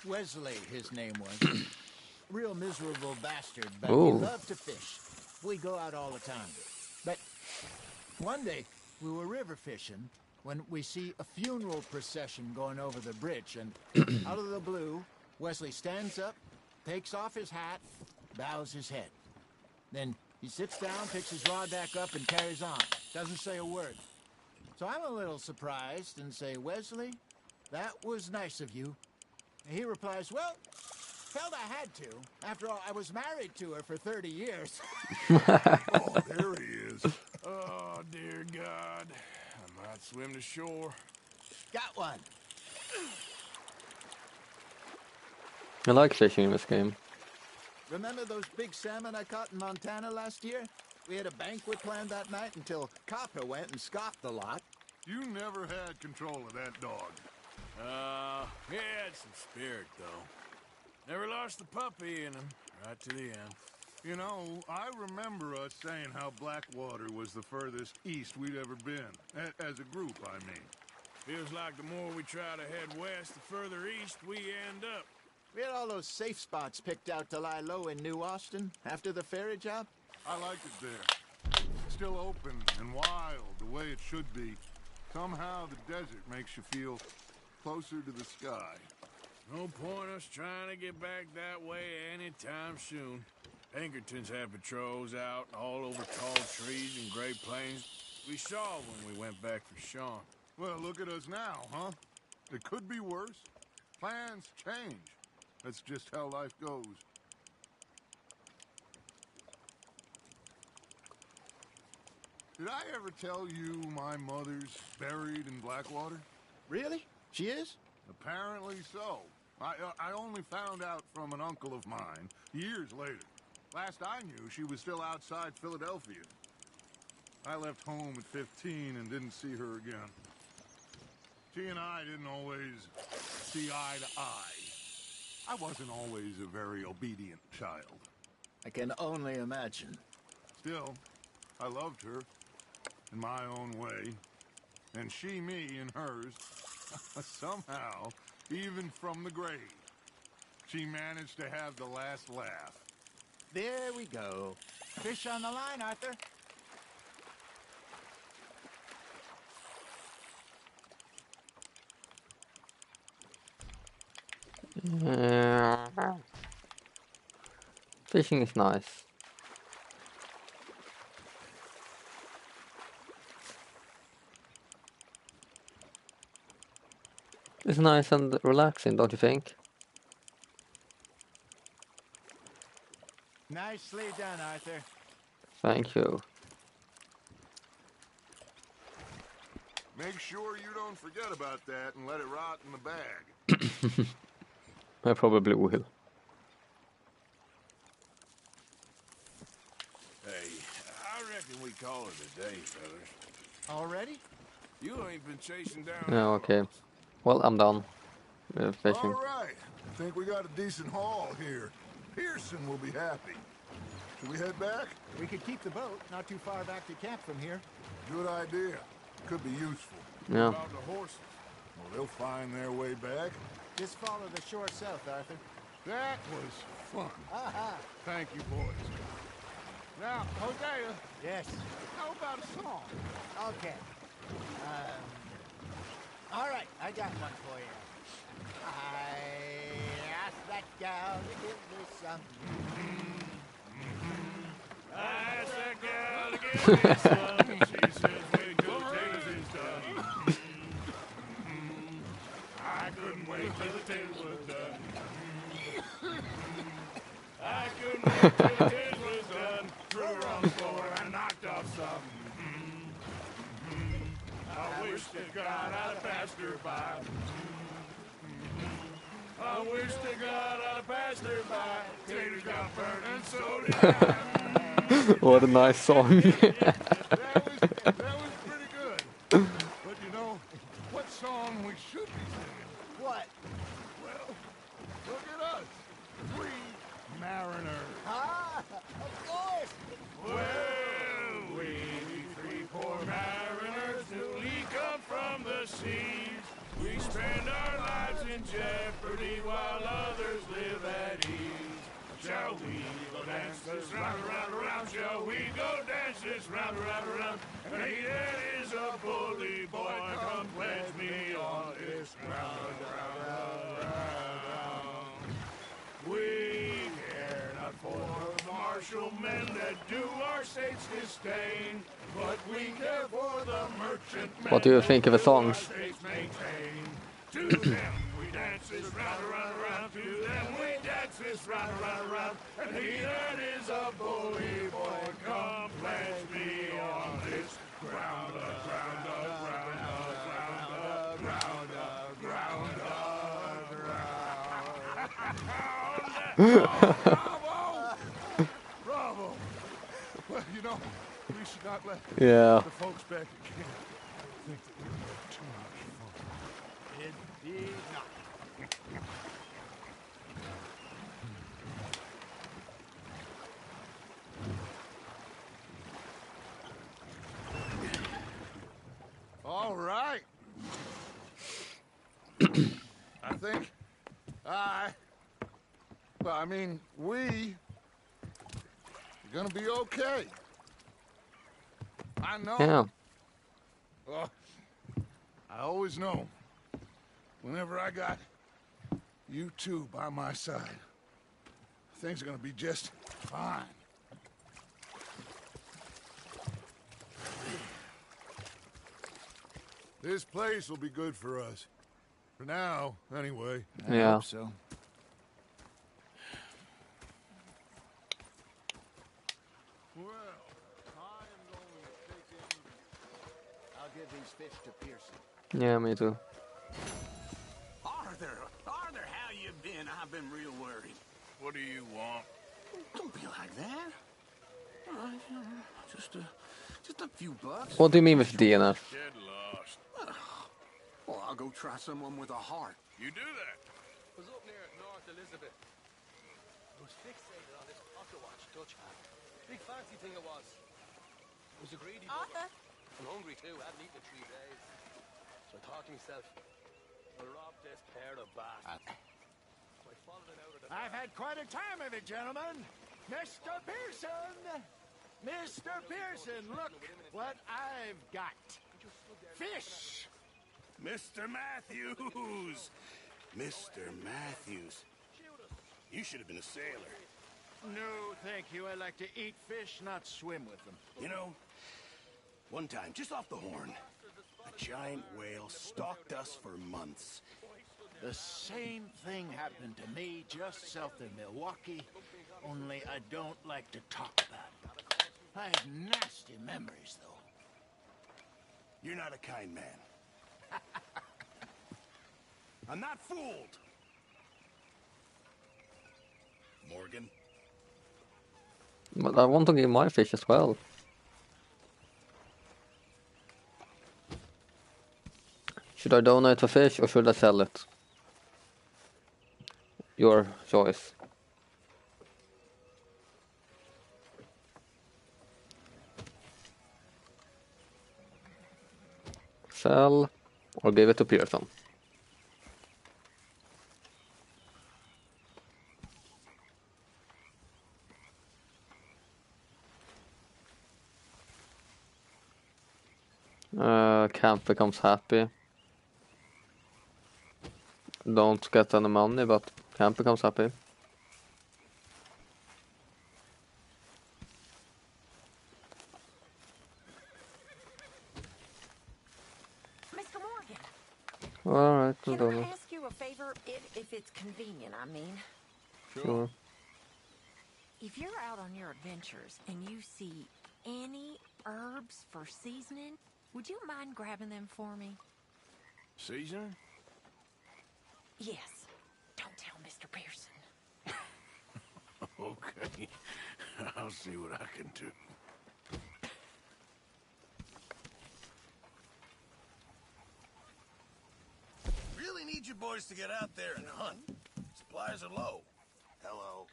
Wesley, his name was. Real miserable bastard, but Ooh. he loved to fish. We'd go out all the time. But one day, we were river fishing when we see a funeral procession going over the bridge, and out of the blue, Wesley stands up, takes off his hat, bows his head. Then he sits down, picks his rod back up, and carries on. Doesn't say a word. So I'm a little surprised and say, "Wesley, that was nice of you." And he replies, "Well, felt I had to. After all, I was married to her for 30 years. Oh, there he is. Oh, dear God. I might swim to shore. Got one. I like fishing in this game. Remember those big salmon I caught in Montana last year? We had a banquet planned that night until Copper went and scoffed the lot. You never had control of that dog. He had some spirit, though. Never lost the puppy in him, right to the end. You know, I remember us saying how Blackwater was the furthest east we'd ever been. As a group, I mean. Feels like the more we try to head west, the further east we end up. We had all those safe spots picked out to lie low in New Austin after the ferry job. I liked it there. Still open and wild, the way it should be. Somehow the desert makes you feel closer to the sky. No point us trying to get back that way anytime soon. Pinkertons had patrols out all over tall trees and Great Plains. We saw when we went back for Sean. Well, look at us now, huh? It could be worse. Plans change. That's just how life goes. Did I ever tell you my mother's buried in Blackwater? Really? She is? Apparently so. I only found out from an uncle of mine years later. Last I knew, she was still outside Philadelphia. I left home at 15 and didn't see her again. She and I didn't always see eye to eye. I wasn't always a very obedient child. I can only imagine. Still, I loved her in my own way, and she me in hers. Somehow, even from the grave, she managed to have the last laugh. There we go. Fish on the line, Arthur. Fishing is nice. It's nice and relaxing, don't you think? Nicely done, Arthur. Thank you. Make sure you don't forget about that and let it rot in the bag. I probably will. Hey, I reckon we call it a day, fellas. Already? You ain't been chasing down... Yeah, okay. Well, I'm done with fishing. All right. I think we got a decent haul here. Pearson will be happy. Should we head back? We could keep the boat not too far back to camp from here. Good idea. Could be useful. Yeah. About the horses. Well, they'll find their way back. Just follow the shore south, Arthur. That was fun. Thank you, boys. Now, Hosea, Yes. how about a song? Okay. All right, I got one for you. I asked that gal to give me some. I asked that gal to give me some. She says, wait till the taste is done. I couldn't wait till the taste was done. I couldn't wait till the taste was done. Threw her on the floor and knocked off some. I wish to God I'd have passed her by. I wish to God I'd have passed her by. Taters got burned and so did I. What a nice song. That was pretty good. But you know, what song we should be singing? What? Well, look at us. Three mariners. Ah, of course. Well, we three poor mariners newly come from the seas. We spend our lives in jeopardy while others live at ease. Shall we go dance this round, around, around? Shall we go dance this round, around, around? And he that is a bully boy, come pledge me on this ground, round. We care not for the martial men that do our state's disdain, but we care for the merchant men. What do you think of the who will our songs? states maintain. To them we dance this round, around, around. To them we dance this round, around, around. And he that is a bully boy, come pledge me on this ground, ground, ground, ground, ground, ground, ground. Bravo! Bravo! Well, you know, we should not let Yeah. the folks back at camp think that we had too much fun. Indeed not. All right. I think we are gonna be okay. I know. Yeah. Well, I always know. Whenever I got you two by my side, things are gonna be just fine. This place will be good for us. For now, anyway. I Yeah. hope so. Well, I am going to take in. I'll give these fish to Pearson. Yeah, me too. Arthur, how you been? I've been real worried. What do you want? Don't be like that. Just a few bucks. What do you mean with DNF? Get lost. Well, I'll go try someone with a heart. You do that. Was up near North Elizabeth. I was fixated on this pocket watch Dutch had. Big fancy thing it was. It was a greedy bugger. I'm hungry too, hadn't eaten in 3 days. So I thought to myself, I'll rob this pair of bastards. So I followed it out of the I've had quite a time of it, gentlemen. Mr. Pearson! Mr. Pearson, look what I've got. Fish! Mr. Matthews! Mr. Matthews. You should have been a sailor. No, thank you. I like to eat fish, not swim with them. You know, one time, just off the Horn, a giant whale stalked us for months. The same thing happened to me just south of Milwaukee, only I don't like to talk about it. I have nasty memories, though. You're not a kind man. I'm not fooled. Morgan? But I want to give my fish as well. Should I donate the fish or should I sell it? Your choice. Sell or give it to Pearson. Camp becomes happy. Don't get any money, but Camp becomes happy. Mr. Morgan, Alright, I'm can doing I it. ask you a favor if it's convenient, I mean? Sure. If you're out on your adventures and you see any herbs for seasoning, would you mind grabbing them for me? Seasoning? Yes. Don't tell Mr. Pearson. Okay. I'll see what I can do. Really need you boys to get out there and hunt. Supplies are low. Hello.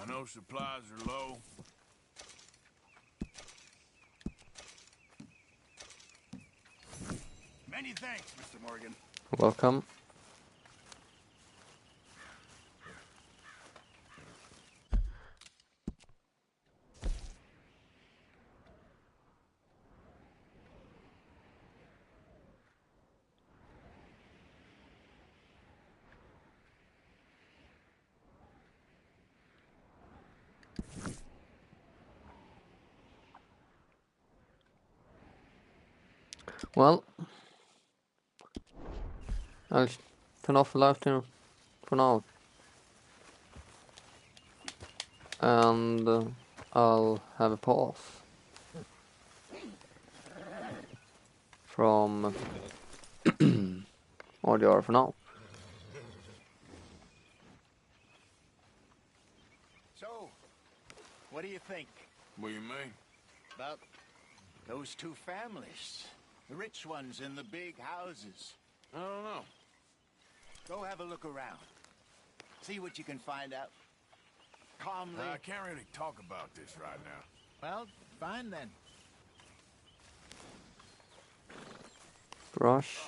I know supplies are low. Many thanks, Mr. Morgan. Welcome. Well, I'll turn off the live stream for now. And I'll have a pause from audio for now. So, what do you think What do you mean? about those two families? The rich ones in the big houses. I don't know. Go have a look around. See what you can find out. Calmly. I can't really talk about this right now. Well, fine then. Brush.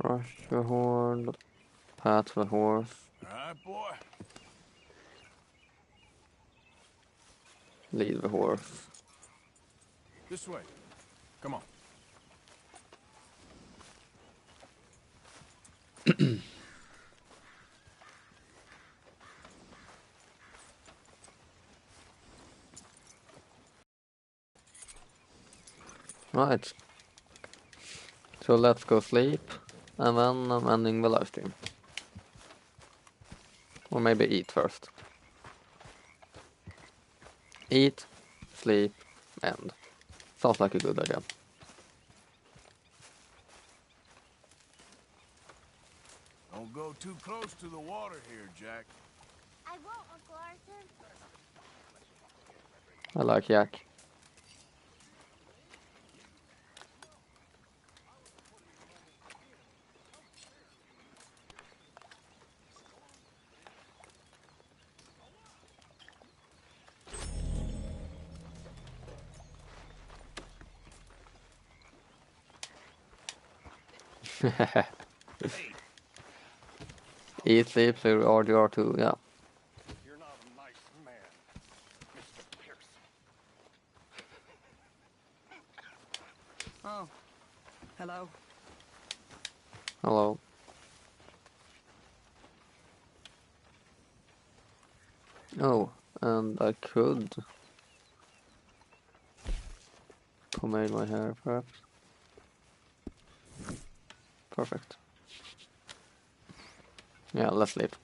Brush the horn. Pat the horse. All right, boy. Lead the horse. This way. Come on. Right. So let's go sleep. And then I'm ending the live stream. Or maybe eat first. Eat, sleep, end. Sounds like a good idea. Don't go too close to the water here, Jack. I won't, Uncle Arthur. I like yak. Eat, sleep, so RDR2, yeah. You're not a nice man, Mr. Pearson. Oh. Hello. Hello. Oh, and I could pomade my hair, perhaps. Perfect. Yeah, let's sleep.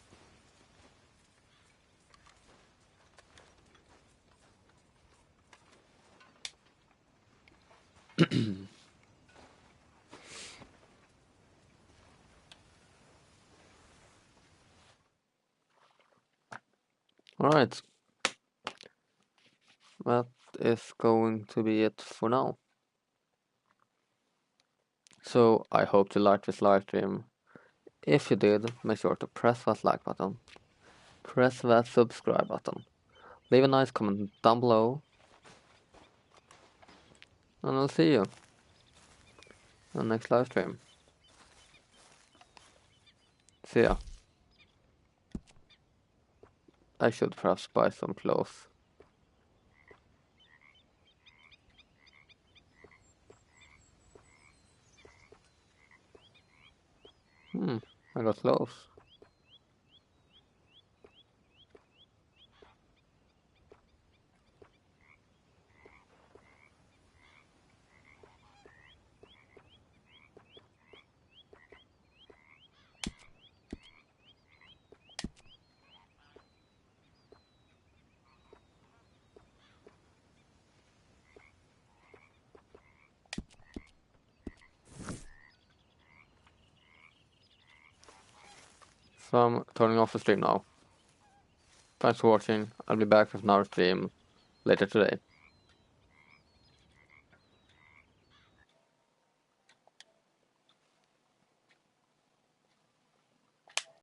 Alright. That is going to be it for now. So, I hope you liked this live stream. If you did, make sure to press that like button. Press that subscribe button. Leave a nice comment down below. And I'll see you on the next live stream. See ya. I should perhaps buy some clothes. I got clothes. So I'm turning off the stream now. Thanks for watching. I'll be back with another stream later today.